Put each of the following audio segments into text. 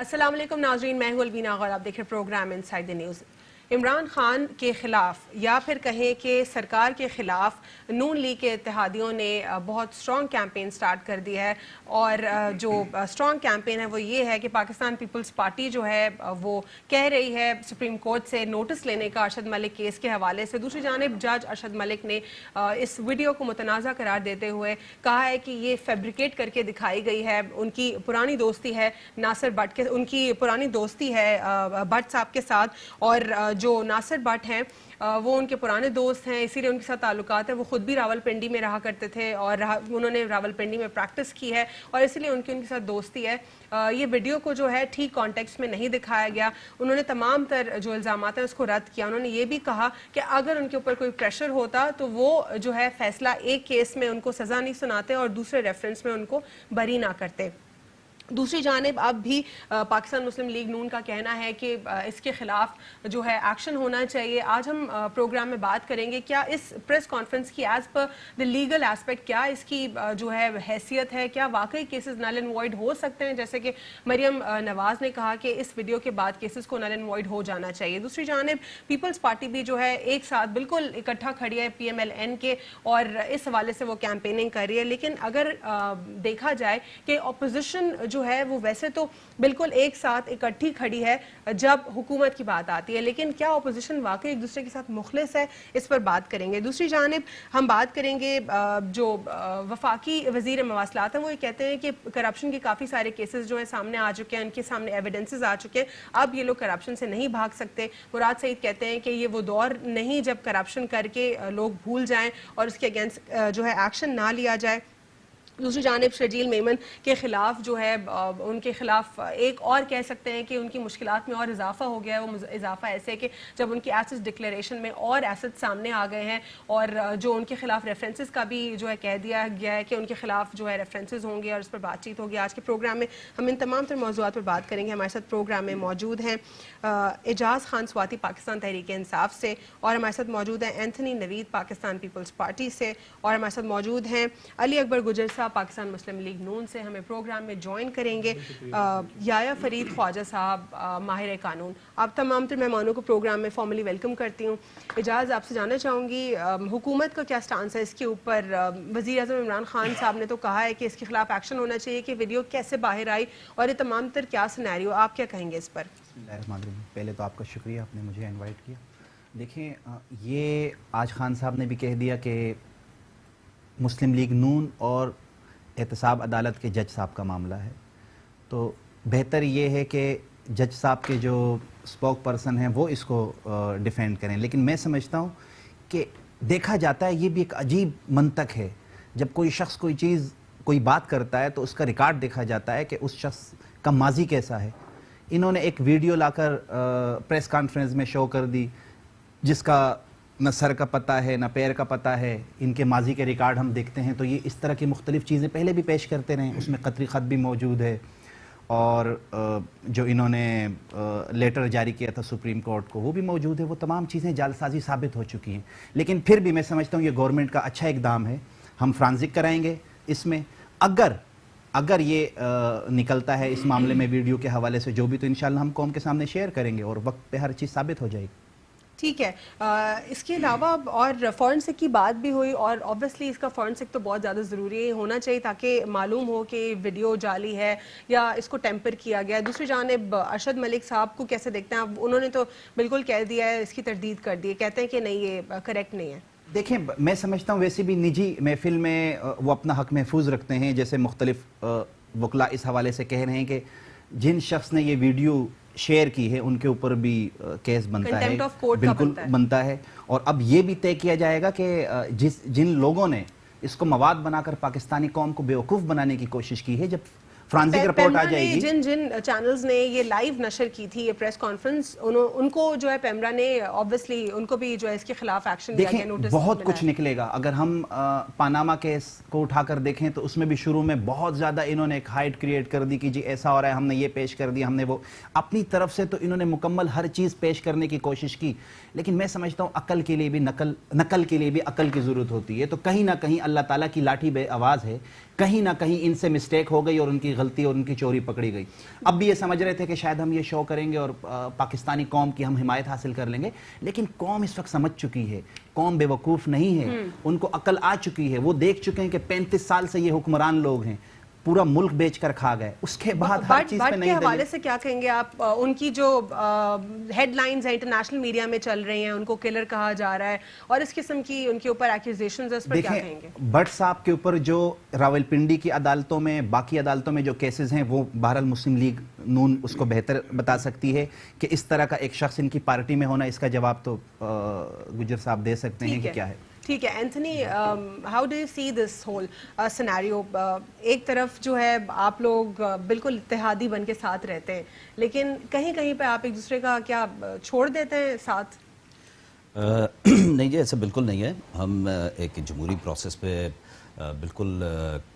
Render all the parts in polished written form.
السلام علیکم ناظرین، میں ہوں الوینا غور، آپ دیکھ رہے programme inside the news. Imran Khan کے خلاف یا پھر کہیں کہ سرکار کے خلاف نون لیگ کے اتحادیوں نے بہت سٹرانگ کیمپین سٹارٹ کر دی ہے، اور جو سٹرانگ کیمپین ہے وہ یہ ہے کہ پاکستان پیپلز پارٹی جو ہے وہ کہہ رہی ہے سپریم کورٹ سے نوٹس لینے کا ارشد ملک کیس کے حوالے سے۔ دوسری جانب جج ارشد ملک نے اس ویڈیو کو متنازع قرار دیتے ہوئے کہا ہے کہ یہ فیبریکیٹ کر کے دکھائی گئی ہے، ان کی پرانی دوستی ہے ناصر بٹ کے، ان کی پرانی دوستی ہے بٹ صاحب کے ساتھ، اور جو ناصر بٹ ہیں وہ ان کے پرانے دوست ہیں، اسی لیے ان کے ساتھ تعلقات ہیں۔ وہ خود بھی راول پنڈی میں رہا کرتے تھے اور انہوں نے راول پنڈی میں پریکٹس کی ہے، اور اسی لیے ان کے ساتھ دوستی ہے۔ یہ ویڈیو کو جو ہے ٹھیک کانٹیکسٹ میں نہیں دکھایا گیا۔ انہوں نے تمام تر جو الزامات ہیں اس کو رد کیا۔ انہوں نے یہ بھی کہا کہ اگر ان کے اوپر کوئی پریشر ہوتا تو وہ جو ہے فیصلہ ایک کیس میں ان کو سزا نہیں سناتے اور دوسرے ریفرنس میں ان کو بری نہ کرتے۔ دوسری جانب اب بھی پاکستان مسلم لیگ نون کا کہنا ہے کہ اس کے خلاف جو ہے ایکشن ہونا چاہیے۔ آج ہم پروگرام میں بات کریں گے کیا اس پریس کانفرنس کی as per the legal aspect کیا اس کی جو ہے حیثیت ہے، کیا واقعی کیسز نل اینڈ وائڈ ہو سکتے ہیں، جیسے کہ مریم نواز نے کہا کہ اس ویڈیو کے بعد کیسز کو نل اینڈ وائڈ ہو جانا چاہیے۔ دوسری جانب پیپلز پارٹی بھی جو ہے ایک ساتھ بالکل اکٹھا کھڑی ہے پی ایم ایل این کے، اور اس حوالے سے وہ کیمپیننگ کر رہی ہے۔ لیکن اگر دیکھا جائے کہ اپوزیشن جو ہے وہ ویسے تو بالکل ایک ساتھ اکٹھی کھڑی ہے جب حکومت کی بات آتی ہے، لیکن کیا اپوزیشن واقعی ایک دوسرے کے ساتھ مخلص ہے، اس پر بات کریں گے۔ دوسری جانب ہم بات کریں گے جو وفاقی وزیر مواصلات ہیں، وہ یہ کہتے ہیں کہ کرپشن کے کافی سارے کیسز جو ہیں سامنے آ چکے ہیں، ان کے سامنے ایویڈنسز آ چکے ہیں، اب یہ لوگ کرپشن سے نہیں بھاگ سکتے۔ مراد سعید کہتے ہیں کہ یہ وہ دور نہیں جب کرپشن کر کے لوگ بھول جائیں اور اس کے اگینسٹ جو ہے ایکشن نہ لیا جائے۔ دوسری جانب شرجیل میمن کے خلاف جو ہے ان کے خلاف ایک اور کہہ سکتے ہیں کہ ان کی مشکلات میں اور اضافہ ہو گیا ہے۔ وہ اضافہ ایسے ہے کہ جب ان کی ایسٹ ڈکلیریشن میں اور ایسٹ سامنے آ گئے ہیں، اور جو ان کے خلاف ریفرنسز کا بھی جو ہے کہہ دیا گیا ہے کہ ان کے خلاف جو ہے ریفرنسز ہوں گے اور اس پر بات چیت ہوگی۔ آج کے پروگرام میں ہم ان تمام تر موضوعات پر بات کریں گے۔ ہمارے ساتھ پروگرام میں موجود ہیں اعجاز خان سواتی پاکستان تحریک انصاف سے، اور ہمارے ساتھ موجود ہیں اینتھنی نوید پاکستان پیپلز پارٹی سے، اور ہمارے ساتھ موجود ہیں علی اکبر گجر صاحب پاکستان مسلم لیگ نون سے۔ ہمیں پروگرام میں جوائن کریں گے یایا فرید خواجہ صاحب ماہر قانون۔ آپ تمام تر مہمانوں کو پروگرام میں فارملی ویلکم کرتی ہوں۔ اعجاز، آپ سے جاننا چاہوں گی حکومت کا کیا سٹانس ہے اس کے اوپر؟ وزیر اعظم عمران خان صاحب نے تو کہا ہے کہ اس کے خلاف ایکشن ہونا چاہیے، کہ ویڈیو کیسے باہر آئی اور یہ تمام تر کیا سینیریو، آپ کیا کہیں گے اس پر؟ بسم اللہ الرحمن الرحیم۔ پہلے تو آپ کا شکریہ، آپ نے مجھے انوائٹ کیا۔ دیکھیں، یہ آج خان صاحب نے بھی کہہ دیا کہ مسلم لیگ نون اور احتساب عدالت کے جج صاحب کا معاملہ ہے، تو بہتر یہ ہے کہ جج صاحب کے جو اسپوک پرسن ہیں وہ اس کو ڈیفینڈ کریں۔ لیکن میں سمجھتا ہوں کہ دیکھا جاتا ہے، یہ بھی ایک عجیب منطق ہے، جب کوئی شخص کوئی چیز کوئی بات کرتا ہے تو اس کا ریکارڈ دیکھا جاتا ہے کہ اس شخص کا ماضی کیسا ہے۔ انہوں نے ایک ویڈیو لا کر پریس کانفرنس میں شو کر دی جس کا نہ سر کا پتہ ہے نہ پیر کا پتہ ہے۔ ان کے ماضی کے ریکارڈ ہم دیکھتے ہیں تو یہ اس طرح کی مختلف چیزیں پہلے بھی پیش کرتے رہے، اس میں قطری خط بھی موجود ہے، اور جو انہوں نے لیٹر جاری کیا تھا سپریم کورٹ کو وہ بھی موجود ہے۔ وہ تمام چیزیں جعلسازی ثابت ہو چکی ہیں، لیکن پھر بھی میں سمجھتا ہوں یہ گورنمنٹ کا اچھا اقدام ہے۔ ہم فرانزک کرائیں گے اس میں، اگر یہ نکلتا ہے اس معاملے میں ویڈیو کے حوالے سے جو بھی، تو انشاءاللہ ہم قوم کے سامنے شیئر کریں گے اور وقت پہ ہر چیز ثابت ہو جائے گی۔ ٹھیک ہے، اس کے علاوہ اور فورنسک کی بات بھی ہوئی، اور اوبویسلی اس کا فورنسک تو بہت زیادہ ضروری ہونا چاہیے تاکہ معلوم ہو کہ ویڈیو جعلی ہے یا اس کو ٹیمپر کیا گیا ہے۔ دوسری جانب ارشد ملک صاحب کو کیسے دیکھتے ہیں آپ؟ انہوں نے تو بالکل کہہ دیا ہے، اس کی تردید کر دی ہے، کہتے ہیں کہ نہیں یہ کریکٹ نہیں ہے۔ دیکھیں، میں سمجھتا ہوں ویسے بھی نجی محفل میں وہ اپنا حق محفوظ رکھتے ہیں، جیسے مختلف وکلاء اس حوالے سے کہہ رہے ہیں کہ جن شخص نے یہ ویڈیو شیئر کی ہے ان کے اوپر بھی کیس بنتا ہے، بالکل بنتا ہے، اور اب یہ بھی طے کیا جائے گا کہ جن لوگوں نے اس کو مواد بنا کر پاکستانی قوم کو بیوقوف بنانے کی کوشش کی ہے، جب فرانزک رپورٹ آ جائے گی، جن چینلز نے یہ لائیو نشر کی تھی یہ پریس کانفرنس، ان کو جو ہے پیمرا نے obviously ان کو بھی جو ہے اس کے خلاف ایکشن لیا گیا، نوٹس بہت کچھ نکلے گا۔ اگر ہم پاناما کیس کو اٹھا کر دیکھیں تو اس میں بھی شروع میں بہت زیادہ انہوں نے ایک ہائٹ کریٹ کر دی کہ جی ایسا ہو رہا ہے، ہم نے یہ پیش کر دیا، ہم نے وہ، اپنی طرف سے تو انہوں نے مکمل ہر چیز پیش کرنے کی کوشش کی۔ لیکن میں سمجھتا ہوں عقل کے لیے بھی نقل کے لیے بھی عقل کی ضرورت ہوتی ہے، تو کہیں نہ کہیں اللہ تعالیٰ کی لاٹھی بے آواز ہے، کہیں نہ کہیں ان سے مسٹیک ہو گئی اور ان کی کی غلطی اور ان کی چوری پکڑی گئی. اب بھی یہ سمجھ رہے تھے کہ شاید ہم یہ شو کریں گے اور پاکستانی قوم کی ہم حمایت حاصل کر لیں گے, لیکن قوم اس وقت سمجھ چکی ہے, قوم بے وقوف نہیں ہے, ان کو عقل آ چکی ہے, وہ دیکھ چکے ہیں کہ 35 سال سے یہ حکمران لوگ ہیں, پورا ملک بیچ کر کھا گئے, اس کے بعد ہر چیز پہ نہیں. کے حوالے سے کیا کہیں گے آپ؟ ان کی جو ہیڈ لائنز ہیں انٹرنیشنل میڈیا میں چل رہی ہیں, ان کو کلر کہا جا رہا ہے اور اس قسم کی ان کے اوپر ایکوزیشنز, اس پر کیا کہیں گے؟ بٹ صاحب کے اوپر جو راولپنڈی کی عدالتوں میں, باقی عدالتوں میں جو کیسز ہیں, وہ بہرحال مسلم لیگ نون اس کو بہتر بتا سکتی ہے کہ اس طرح کا ایک شخص ان کی پارٹی میں ہونا, اس کا جواب تو گجر صاحب دے سکتے ہیں کہ کیا ہے. ٹھیک ہے Anthony, how do you see this whole scenario? ایک طرف جو ہے آپ لوگ بالکل اتحادی بن کے ساتھ رہتے ہیں, لیکن کہیں کہیں پہ آپ ایک دوسرے کا کیا چھوڑ دیتے ہیں ساتھ؟ نہیں جی, ایسا بالکل نہیں ہے. ہم ایک جمہوری پروسیس پہ بالکل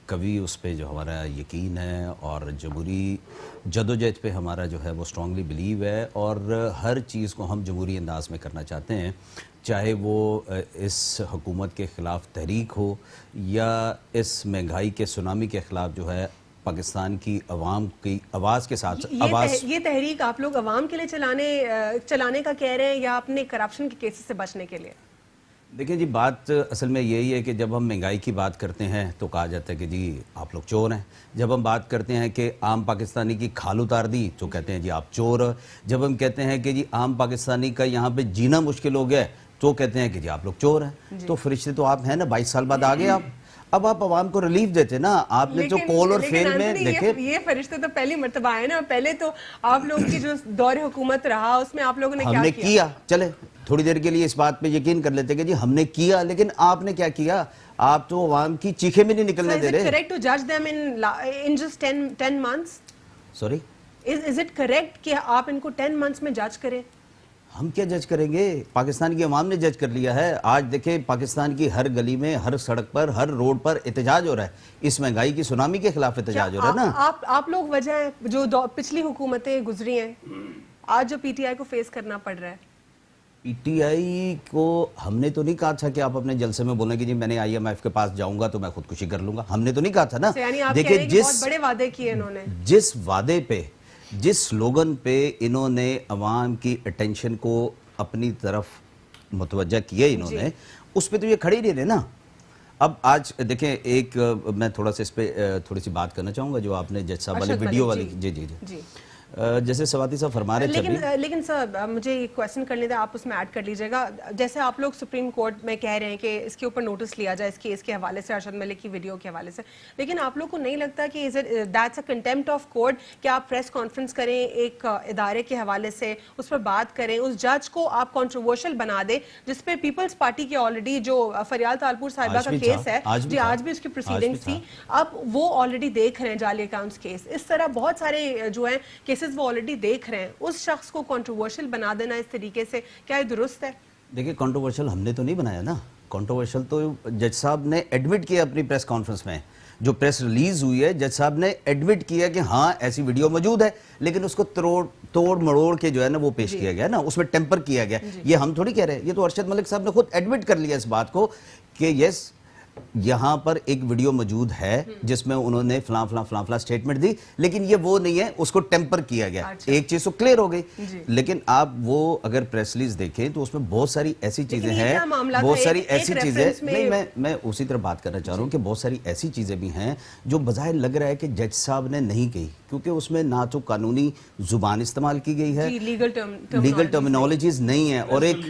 قوی اس پہ جو ہمارا یقین ہے, اور جمہوری جدوجہد پہ ہمارا جو ہے وہ اسٹرانگلی بلیو ہے, اور ہر چیز کو ہم جمہوری انداز میں کرنا چاہتے ہیں, چاہے وہ اس حکومت کے خلاف تحریک ہو یا اس مہنگائی کے سونامی کے خلاف جو ہے پاکستان کی عوام کی آواز کے ساتھ آواز. یہ تحریک آپ لوگ عوام کے لیے چلانے کا کہہ رہے ہیں یا اپنے کرپشن کے کیسز سے بچنے کے لیے؟ دیکھیں جی, بات اصل میں یہی ہے کہ جب ہم مہنگائی کی بات کرتے ہیں تو کہا جاتا ہے کہ جی آپ لوگ چور ہیں. جب ہم بات کرتے ہیں کہ عام پاکستانی کی کھال اتار دی تو کہتے ہیں جی آپ چور. جب ہم کہتے ہیں کہ جی عام پاکستانی کا یہاں پہ جینا مشکل ہو گیا تو کہتے ہیں کہ جی آپ لوگ چور ہیں. تو فرشتے تو آپ ہیں نا, 22 سال بعد آگے آپ, اب آپ عوام کو ریلیف دیتے نا. آپ نے جو کول اور فیل میں دیکھے, یہ فرشتے تو پہلی مرتبہ آئے نا, پہلے تو آپ لوگوں کی جو دور حکومت رہا اس میں آپ لوگوں نے ہم نے کیا. چلے تھوڑی دیر کے لیے اس بات پہ یقین کر لیتے کہ جی ہم نے کیا, لیکن آپ نے کیا کیا؟ آپ تو عوام کی چیخیں بھی نہیں نکلنے دے رہے. Is it correct to judge them in just 10 months? Sorry? Is it correct کہ آپ ان کو 10 months میں جج کریں؟ ہم کیا جج کریں گے؟ پاکستان کی عوام نے جج کر لیا ہے. آج دیکھیں پاکستان کی ہر گلی میں, ہر سڑک پر, ہر روڈ پر احتجاج ہو رہا ہے. اس مہنگائی کی سونامی کے خلاف احتجاج ہو رہا ہے نا. آپ لوگ وجہ ہیں جو پچھلی حکومتیں گزری ہیں, آج جو پی ٹی آئی کو فیس کرنا پڑ رہا ہے. پی ٹی آئی کو ہم نے تو نہیں کہا تھا کہ آپ اپنے جلسے میں بولیں کہ جی میں نے IMF کے پاس جاؤں گا تو میں خودکشی کر لوں گا. ہم نے تو نہیں کہا تھا نا. دیکھیں بہت بڑے وعدے کیے انہوں نے. جس وعدے پہ, جس سلوگن پہ انہوں نے عوام کی اٹینشن کو اپنی طرف متوجہ کیا انہوں نے, اس پہ تو یہ کھڑی نہیں رہے نا. اب آج دیکھیں ایک میں تھوڑا سا اس پہ تھوڑی سی بات کرنا چاہوں گا جو آپ نے جج صاحب والی ویڈیو والی, جی جیسے سواتی صاحب فرما رہے تھے. لیکن سر مجھے ایک کویسچن کرنے تھے, آپ اس میں ایڈ کر لیجئے گا. جیسے آپ لوگ سپریم کورٹ میں کہہ رہے ہیں کہ اس کے اوپر نوٹس لیا جائے اس کیس کے حوالے سے, ارشد ملک کی ویڈیو کے حوالے سے, لیکن آپ لوگ کو نہیں لگتا کہ that's a contempt of court کہ آپ پریس کانفرنس کریں ایک ادارے کے حوالے سے, اس پر بات کریں, اس جج کو آپ کنٹروورشل بنا دیں جس پہ پیپلز پارٹی کی آلریڈی جو فریال تالپور صاحبہ کا کیس ہے, جی آج بھی اس کی پروسیڈنگز تھی, اب وہ آلریڈی دیکھ رہے ہیں جعلی اکاؤنٹس کیس. اس طرح بہت سارے جو ہیں کیسز وہ آلریڈی دیکھ رہے ہیں. اس شخص کو کنٹروورشل بنا دینا اس طریقے سے کیا یہ درست ہے؟ دیکھیں کنٹروورشل ہم نے تو نہیں بنایا نا. کنٹروورشل تو جج صاحب نے ایڈمٹ کیا اپنی پریس کانفرنس میں, جو پریس ریلیز ہوئی ہے جج صاحب نے ایڈمٹ کیا کہ ہاں ایسی ویڈیو موجود ہے, لیکن اس کو توڑ مڑوڑ کے جو ہے نا وہ پیش کیا گیا نا, اس میں ٹیمپر کیا گیا. یہ ہم تھوڑی کہہ رہے ہیں, یہ تو ارشد ملک صاحب نے خود ایڈمٹ کر لیا اس بات کو کہ یس یہاں پر ایک ویڈیو موجود ہے جس میں انہوں نے فلاں فلاں فلاں فلاں سٹیٹمنٹ دی, لیکن یہ وہ نہیں ہے, اس کو ٹیمپر کیا گیا. ایک چیز تو کلیئر ہو گئی. لیکن آپ وہ اگر پریس ریلیز دیکھیں تو اس میں بہت ساری ایسی چیزیں ہیں, بہت ساری ایسی چیزیں, نہیں میں اسی طرح بات کرنا چاہ رہا ہوں کہ بہت ساری ایسی چیزیں بھی ہیں جو بظاہر لگ رہا ہے کہ جج صاحب نے نہیں کہی, کیونکہ اس میں نہ تو قانونی زبان استعمال کی گئی ہے, لیگل ٹرمینالوجیز نہیں ہے, اور ایک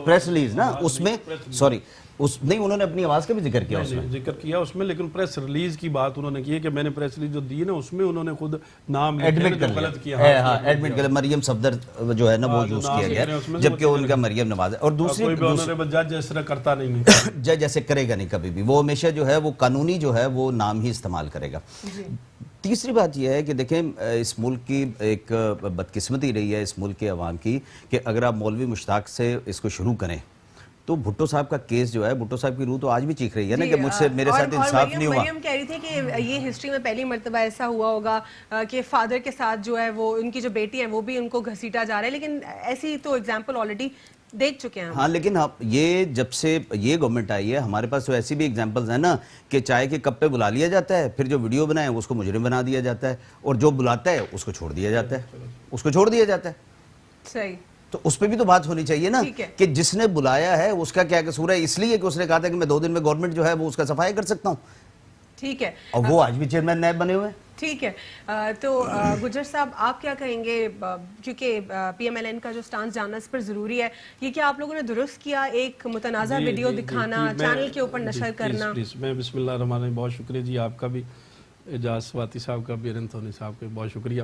پریس ریلیز نا اس میں سوری نہیں انہوں نے اپنی آواز کا بھی ذکر کیا اس میں, لیکن پریس ریلیز کی بات انہوں نے کی ہے کہ میں نے پریس ریلیز جو دی نا اس میں انہوں نے خود نام ایڈمٹ غلط کیا, ایڈمٹ کر مریم صفدر جو ہے نا وہ یوز کیا گیا, جبکہ ان کا مریم نواز ہے. اور دوسری جج اس طرح کرتا نہیں, جج ایسے کرے گا نہیں کبھی بھی, وہ ہمیشہ جو ہے وہ قانونی جو ہے وہ نام ہی استعمال کرے گا. تیسری بات یہ ہے کہ دیکھیں اس ملک کی ایک بدقسمتی رہی ہے اس ملک کے عوام کی کہ اگر آپ مولوی مشتاق سے اس کو شروع کریں تو بھٹو صاحب کا کیس جو ہے, بھٹو صاحب کی روح تو آج بھی چیخ رہی ہے نا کہ مجھ سے میرے ساتھ انصاف نہیں ہوا. مریم کہہ رہی تھی کہ یہ ہسٹری میں پہلی مرتبہ ایسا ہوا ہوگا کہ فادر کے ساتھ جو ہے وہ ان کی جو بیٹی ہیں وہ بھی ان کو گھسیٹا جا رہا ہے, لیکن ایسی تو ایگزامپل آلریڈی دیکھ چکے ہیں. ہاں لیکن یہ جب سے یہ گورنمنٹ آئی ہے ہمارے پاس تو ایسی بھی ایگزامپلز ہیں نا کہ چائے کے کپ پہ بلا لیا جاتا ہے, پھر جو ویڈیو بنائے اس کو مجرم بنا دیا جاتا ہے, اور جو بلاتا ہے اس کو چھوڑ دیا جاتا ہے, اس کو چھوڑ دیا جاتا ہے. صحیح. تو اس پہ بھی تو بات ہونی چاہیے نا کہ جس نے بلایا ہے اس کا کیا قصور ہے, اس لیے کہ اس نے کہا تھا کہ میں 2 دن میں گورنمنٹ جو ہے وہ اس کا صفائی کر سکتا ہوں. ٹھیک ہے, اور وہ آج بھی چیئرمین نیب بنے ہوئے ہیں. ٹھیک ہے. تو گجر صاحب آپ کیا کہیں گے, کیونکہ پی ایم ایل این کا جو سٹانس جاننا اس پر ضروری ہے, یہ کیا آپ لوگوں نے درست کیا ایک متنازع ویڈیو دکھانا, چینل کے اوپر نشر کرنا؟ میں بسم اللہ الرحمن الرحیم, بہت شکریہ جی آپ کا بھی, اعجاز سواتی صاحب کا بھی, ارن تھونی صاحب کا بھی بہت شکریہ.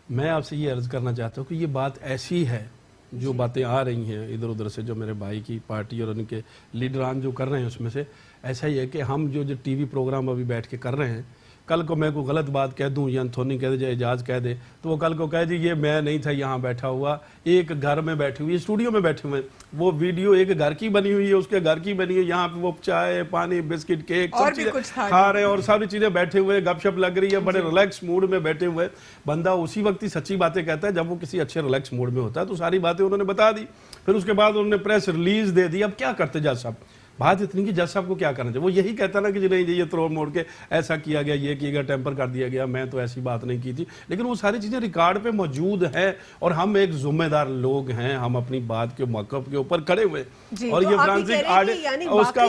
میں آپ سے یہ عرض کرنا چاہتا ہوں کہ یہ بات ایسی ہے, جو باتیں آ رہی ہیں ادھر ادھر سے, جو میرے بھائی کی پارٹی اور ان کے لیڈران جو کر رہے ہیں اس میں سے, ایسا ہی ہے کہ ہم جو ٹی وی پروگرام ابھی بیٹھ کے کر رہے ہیں, کل کو میں کوئی غلط بات کہہ دوں یا انتھونی کہہ دے یا اعجاز کہہ دے, تو وہ کل کو کہہ جی یہ میں نہیں تھا یہاں بیٹھا ہوا, ایک گھر میں بیٹھے ہوئے, اسٹوڈیو میں بیٹھے ہوئے, وہ ویڈیو ایک گھر کی بنی ہوئی ہے, اس کے گھر کی بنی ہوئی, یہاں پہ وہ چائے پانی بسکٹ کیک سب چیزیں کھا رہے ہیں اور ساری چیزیں بیٹھے ہوئے, گپ شپ لگ رہی ہے, بڑے ریلیکس موڈ میں بیٹھے ہوئے. بندہ اسی وقت ہی سچی باتیں کہتا ہے جب وہ کسی اچھے ریلیکس موڈ میں ہوتا ہے. تو ساری باتیں انہوں نے بتا دی, پھر اس کے بعد انہوں نے پریس ریلیز دے دی. اب کیا کرتے جج صاحب, بات اتنی کہ جج صاحب کو کیا کرنا چاہیے, وہ یہی کہتا نا کہ نہیں جی یہ توڑ موڑ کے ایسا کیا گیا, یہ کیا گیا, ٹیمپر کر دیا گیا, میں تو ایسی بات نہیں کی تھی. لیکن وہ ساری چیزیں ریکارڈ پہ موجود ہیں, اور ہم ایک ذمہ دار لوگ ہیں, ہم اپنی بات کے موقف کے اوپر کھڑے ہوئے. اور یہ فرانسک آڈٹ اس کا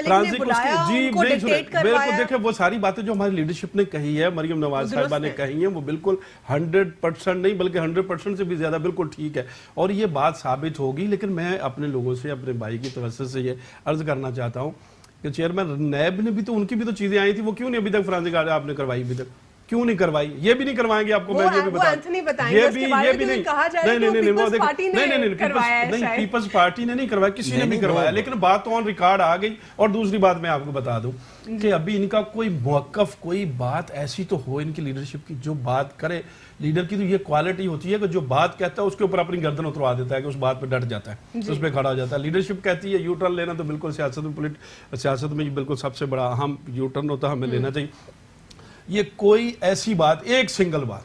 فرانسک جی بالکل دیکھیں, وہ ساری باتیں جو ہماری لیڈرشپ نے کہی ہے, مریم نواز صاحبہ نے کہی ہیں, وہ بالکل 100% نہیں بلکہ 100% سے بھی زیادہ بالکل ٹھیک ہے, اور یہ بات ثابت ہوگی. لیکن میں اپنے لوگوں سے, اپنے بھائی کی توسط سے یہ عرض کرنا چاہتا ہوں کہ چیئرمین نیب نے بھی تو, ان کی بھی تو چیزیں آئی تھی, وہ کیوں نہیں ابھی تک فرانسک آڈٹ آپ نے کروائی, ابھی تک کیوں نہیں کروائی؟ یہ بھی نہیں کروائیں گے آپ کو, میں یہ بھی بتا یہ بھی نہیں, پیپلز پارٹی نے نہیں کروایا, کسی نے بھی کروایا. لیکن بات تو آن ریکارڈ آ گئی. اور دوسری بات میں آپ کو بتا دوں کہ ابھی ان کا کوئی موقف, کوئی بات ایسی تو ہو ان کی لیڈرشپ کی, جو بات کرے. لیڈر کی تو یہ کوالٹی ہوتی ہے کہ جو بات کہتا ہے اس کے اوپر اپنی گردن اتروا دیتا ہے, کہ اس بات پہ ڈٹ جاتا ہے, اس پہ کھڑا ہو جاتا ہے. لیڈرشپ کہتی ہے یو ٹرن لینا, تو بالکل سیاست میں بالکل سب سے بڑا اہم یو ٹرن ہوتا ہے, ہمیں لینا چاہیے. یہ کوئی ایسی بات, ایک سنگل بات,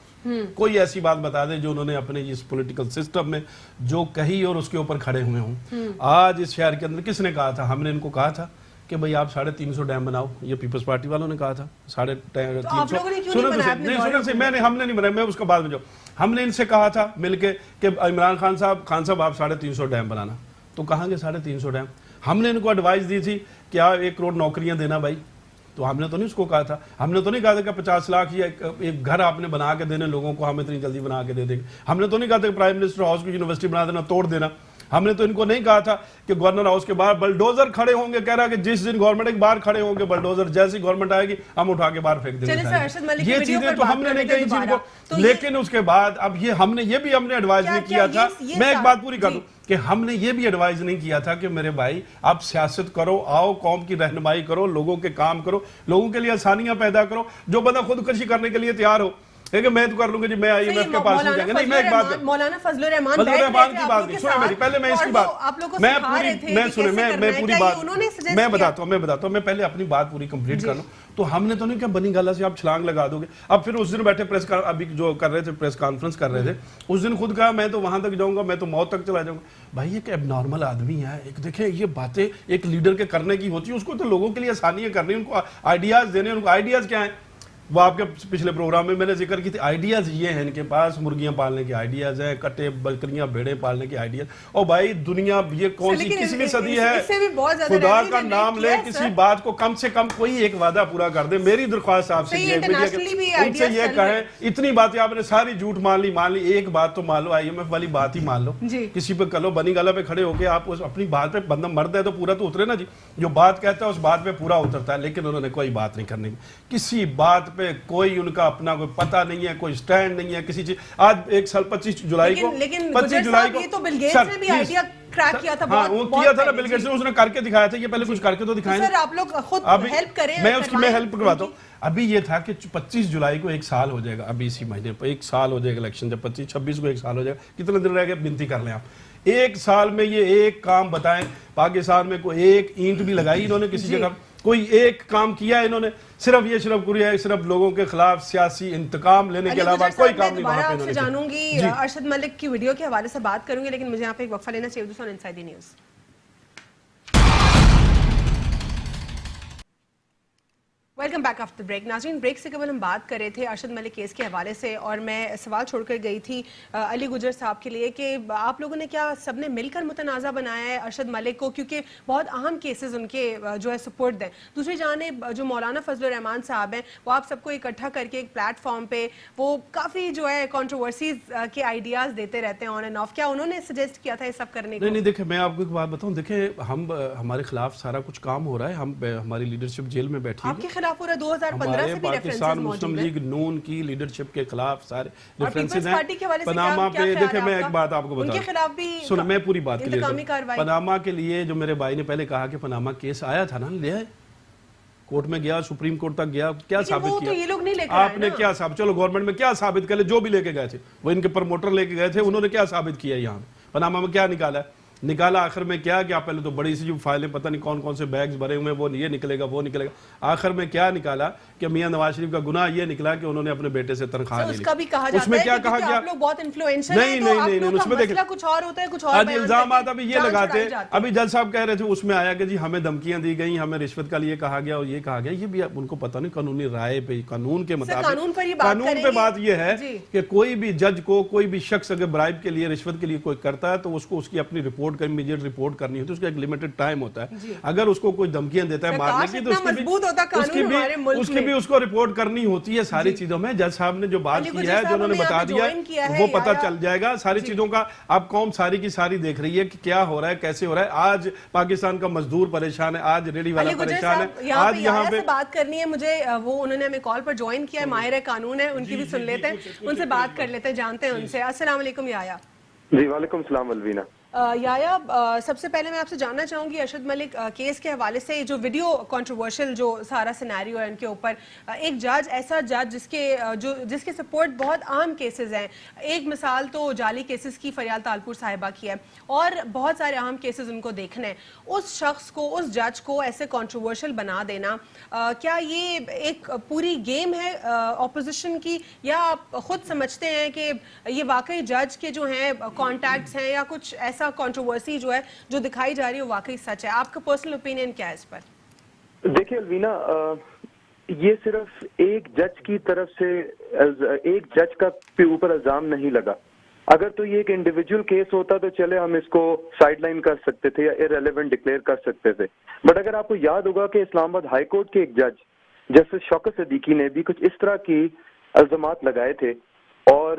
کوئی ایسی بات بتا دیں جو انہوں نے اپنے اس پولیٹیکل سسٹم میں جو کہی اور اس کے اوپر کھڑے ہوئے ہوں. آج اس شہر کے اندر کس نے کہا تھا, ہم نے ان کو کہا تھا کہ بھئی آپ 350 ڈیم بناؤ, یہ پیپلز پارٹی والوں نے کہا تھا 350. ہم نے نہیں بنایا, میں اس کا بعد میں جاؤں. ہم نے ان سے کہا تھا مل کے کہ عمران خان صاحب آپ 350 ڈیم بنانا, تو کہاں گے 350 ڈیم. ہم نے ان کو ایڈوائز دی تھی کہ آپ 1 کروڑ نوکریاں دینا بھائی, تو ہم نے تو نہیں اس کو کہا تھا. ہم نے تو نہیں کہا تھا کہ 50 لاکھ یا ایک گھر آپ نے بنا کے دینے لوگوں کو, ہم اتنی جلدی بنا کے دے دیں گے. ہم نے تو نہیں کہا تھا کہ پرائم منسٹر ہاؤس کو یونیورسٹی بنا دینا, توڑ دینا. ہم نے تو ان کو نہیں کہا تھا کہ گورنر ہاؤس کے باہر بلڈوزر کھڑے ہوں گے, کہہ رہا کہ جس دن گورنمنٹ ایک باہر کھڑے ہوں گے بلڈوزر, جیسی گورنمنٹ آئے گی ہم اٹھا کے باہر پھینک دیں گے. یہ چیزیں تو ہم نے نہیں کہی جن کو. لیکن اس کے بعد اب یہ ہم نے ایڈوائز نہیں کیا تھا. میں ایک بات پوری کر دوں کہ ہم نے یہ بھی ایڈوائز نہیں کیا تھا کہ میرے بھائی آپ سیاست کرو, آؤ قوم کی رہنمائی کرو, لوگوں کے کام کرو, لوگوں کے لیے آسانیاں پیدا کرو. جو بندہ خودکشی کرنے کے لیے تیار ہو کہ میں تو کر لوں گا جی, میں IMF کے پاس نہیں جائیں گے. نہیں, میں ایک بات, مولانا فضل الرحمان کی بات نہیں سنیں میری, پہلے میں اس کی بات, میں پوری بات میں بتاتا ہوں, میں پہلے اپنی بات پوری کمپلیٹ کر لوں. تو ہم نے تو نہیں کہا بنی گالا سے آپ چھلانگ لگا دو گے. اب پھر اس دن بیٹھے ابھی جو کر رہے تھے پریس کانفرنس کر رہے تھے, اس دن خود کہا میں تو وہاں تک جاؤں گا, میں تو موت تک چلا جاؤں گا. بھائی ایک اب نارمل آدمی ہے, ایک دیکھیں یہ باتیں ایک لیڈر کے کرنے کی ہوتی ہے, اس کو تو لوگوں کے لیے آسانیاں کرنی, ان کو آئیڈیاز دینے. ان کو آئیڈیاز کیا ہیں, وہ آپ کے پچھلے پروگرام میں نے ذکر کی تھی. آئیڈیاز یہ ہیں ان کے پاس, مرغیاں پالنے کے آئیڈیاز ہیں, کٹے بکریاں بھیڑیں پالنے کے آئیڈیاز. اور بھائی دنیا یہ کون سی کسویں صدی ہے, خدا کا نام لے, کسی بات کو کم سے کم کوئی ایک وعدہ پورا کر دے. میری درخواست آپ سے یہ ان سے یہ کہیں, اتنی باتیں آپ نے ساری جھوٹ مان لی, ایک بات تو مان لو, IMF والی بات ہی مان لو, کسی پہ کر لو. بنی گالا پہ کھڑے ہو کے آپ اپنی بات پہ, بندہ مرد ہے تو پورا تو اترے نا جی, جو بات کہتا ہے اس بات پہ پورا اترتا ہے. لیکن انہوں نے کوئی بات نہیں کرنے کی, کسی بات پہ کوئی ان کا اپنا کوئی پتہ نہیں ہے, کوئی سٹینڈ نہیں ہے کسی چیز. آج 1 سال 25 جولائی کو, 25 جولائی کو, یہ تو بل گیٹس نے بھی آئیڈیا کریک کیا تھا. ہاں وہ کیا تھا نا بل گیٹس نے, اس نے کر کے دکھایا تھا. یہ پہلے کچھ کر کے تو دکھائیں. سر آپ لوگ خود ہیلپ کریں, میں ہیلپ کرواتا ہوں. ابھی یہ تھا کہ 25 جولائی کو 1 سال ہو جائے گا, ابھی اسی مہینے پہ 1 سال ہو جائے گا الیکشن, جب 26 کو 1 سال ہو جائے گا. کتنے دن رہ گئے گنتی کر لیں آپ. 1 سال میں یہ ایک کام بتائیں, پاکستان میں کوئی ایک اینٹ بھی لگائی انہوں نے کسی جگہ, کوئی ایک کام کیا ہے انہوں نے؟ صرف یہ صرف لوگوں کے خلاف سیاسی انتقام لینے کے علاوہ کوئی کام نہیں وہاں پہ انہوں نے کیا. جانوں گی ارشد ملک کی ویڈیو کے حوالے سے بات کروں گی، لیکن مجھے یہاں پہ ایک وقفہ لینا چاہیے دوستوں inside the news. Welcome back after break. ناظرین، بریک سے قبل ہم بات کر رہے تھے ارشد ملک کیس کے حوالے سے، اور میں سوال چھوڑ کر گئی تھی علی گجر صاحب کے لیے کہ آپ لوگوں نے کیا سب نے مل کر متنازع بنایا ہے ارشد ملک کو، کیونکہ بہت اہم کیسز ان کے جو ہے سپرد ہیں. دوسری جانب جو مولانا فضل الرحمان صاحب ہیں وہ آپ سب کو اکٹھا کر کے ایک پلیٹ فارم پہ وہ کافی جو ہے کنٹروورسیز کے آئیڈیاز دیتے رہتے ہیں آن اینڈ آف. کیا انہوں نے سجیسٹ کیا تھا یہ سب کرنے کو؟ نہیں دیکھیں، میں آپ کو ایک بات بتاؤں. دیکھیں ہمارے خلاف سارا کچھ کام ہو رہا ہے، ہماری لیڈرشپ جیل میں بیٹھی ہے. آپ کے خلاف پورا 2015 سے بھی پاکستان مسلم لیگ نون کی لیڈرشپ کے خلاف سارے ریفرنسز ہیں. پاناما پہ دیکھیں میں ایک بات آپ کو بتاؤں، سنیں میں پوری بات کلیئر. پاناما کے لیے جو میرے بھائی نے پہلے کہا کہ پاناما کیس آیا تھا نا، لے آئے کورٹ میں گیا، سپریم کورٹ تک گیا، کیا ثابت کیا آپ نے؟ کیا ثابت؟ چلو گورنمنٹ میں کیا ثابت کر لے؟ جو بھی لے کے گئے تھے وہ ان کے پروموٹر لے کے گئے تھے، انہوں نے کیا ثابت کیا یہاں پاناما میں؟ کیا نکالا آخر میں کیا کہ آپ پہلے تو بڑی سی جو فائلیں پتہ نہیں کون کون سے بیگز بھرے ہوئے وہ یہ نکلے گا وہ نکلے گا. آخر میں کیا نکالا کہ میاں نواز شریف کا گناہ یہ نکلا کہ انہوں نے اپنے بیٹے سے تنخواہ لے لی. اس میں کیا کہا گیا؟ نہیں اس میں دیکھیں کچھ اور ہوتا ہے، کچھ اور الزامات ابھی یہ لگاتے. ابھی جج صاحب کہہ رہے تھے اس میں آیا کہ جی ہمیں دھمکیاں دی گئیں، ہمیں رشوت کا لیے کہا گیا اور یہ کہا گیا. یہ بھی ان کو پتہ نہیں قانونی رائے پہ، قانون کے مطابق قانون پہ بات یہ ہے کہ کوئی بھی جج کو کوئی بھی شخص اگر برائب کے لیے رشوت کے لیے کوئی کرتا ہے تو اس کو اس کی اپنی رپورٹ کا امیڈیٹ رپورٹ کرنی ہوتی ہے. اس کا ایک لمیٹڈ ٹائم ہوتا ہے. اگر اس کو کوئی دھمکیاں دیتا ہے مارنے کی تو اس کی بھی اس کو رپورٹ کرنی ہوتی ہے ساری چیزوں میں. جج صاحب نے جو بات کی ہے، جو انہوں نے بتا دیا ہے وہ پتہ چل جائے گا ساری چیزوں کا. اب قوم ساری کی ساری دیکھ رہی ہے کہ کیا ہو رہا ہے، کیسے ہو رہا ہے. آج پاکستان کا مزدور پریشان ہے، آج ریڈی والا پریشان ہے. آج یہاں پہ بات کرنی ہے مجھے، وہ انہوں نے ہمیں کال پر جوائن کیا ہے، ماہر قانون ہے، ان کی بھی سن لیتے ہیں، ان سے بات کر لیتے ہیں، جانتے ہیں ان سے. السلام علیکم یایا. جی وعلیکم السلام الوینا. یایا، سب سے پہلے میں آپ سے جاننا چاہوں گی ارشد ملک کیس کے حوالے سے جو ویڈیو کنٹروورشل جو سارا سینیریو ہے ان کے اوپر، ایک جج، ایسا جج جس کے سپورٹ بہت عام کیسز ہیں. ایک مثال تو جعلی کیسز کی فریال تالپور صاحبہ کی ہے، اور بہت سارے اہم کیسز ان کو دیکھنا ہے. اس شخص کو، اس جج کو ایسے کنٹروورشل بنا دینا، کیا یہ ایک پوری گیم ہے اپوزیشن کی، یا آپ خود سمجھتے ہیں کہ یہ واقعی جج کے جو ہیں کانٹیکٹس ہیں، یا کچھ ایسا کنٹروورسی جو ہے جو دکھائی جا رہی ہے واقعی سچ ہے؟ آپ کا پرسنل اوپینین کیا ہے اس پر؟ دیکھیں الوینا، یہ صرف ایک جج کی طرف سے، ایک جج کا اوپر الزام نہیں لگا. اگر تو یہ ایک انڈیویجول کیس ہوتا تو چلے ہم اس کو سائیڈ لائن کر سکتے تھے یا ارریلیونٹ ڈکلیئر کر سکتے تھے. بٹ اگر آپ کو یاد ہوگا کہ اسلام آباد ہائی کورٹ کے ایک جج جسٹس شوکت صدیقی نے بھی کچھ اس طرح کی الزامات لگائے تھے، اور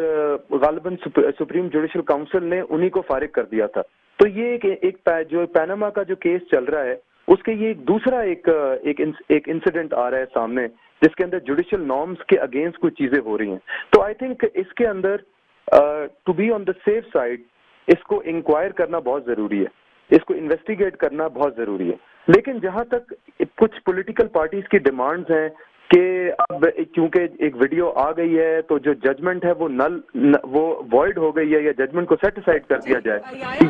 غالباً سپریم جوڈیشل کاؤنسل نے انہی کو فارغ کر دیا تھا. تو یہ ایک جو پیناما کا جو کیس چل رہا ہے اس کے یہ ایک دوسرا ایک انسیڈنٹ آ رہا ہے سامنے، جس کے اندر جوڈیشل نارمز کے اگینسٹ کچھ چیزیں ہو رہی ہیں. تو آئی تھنک اس کے اندر to be on the safe side اس کو انکوائر کرنا بہت ضروری ہے، اس کو انویسٹیگیٹ کرنا بہت ضروری ہے. لیکن جہاں تک کچھ پولیٹیکل پارٹیز کی ڈیمانڈز ہیں کہ اب کیونکہ ایک ویڈیو آ گئی ہے تو جو ججمنٹ ہے وہ وائڈ ہو گئی ہے یا ججمنٹ کو سیٹ اسائڈ کر دیا جائے.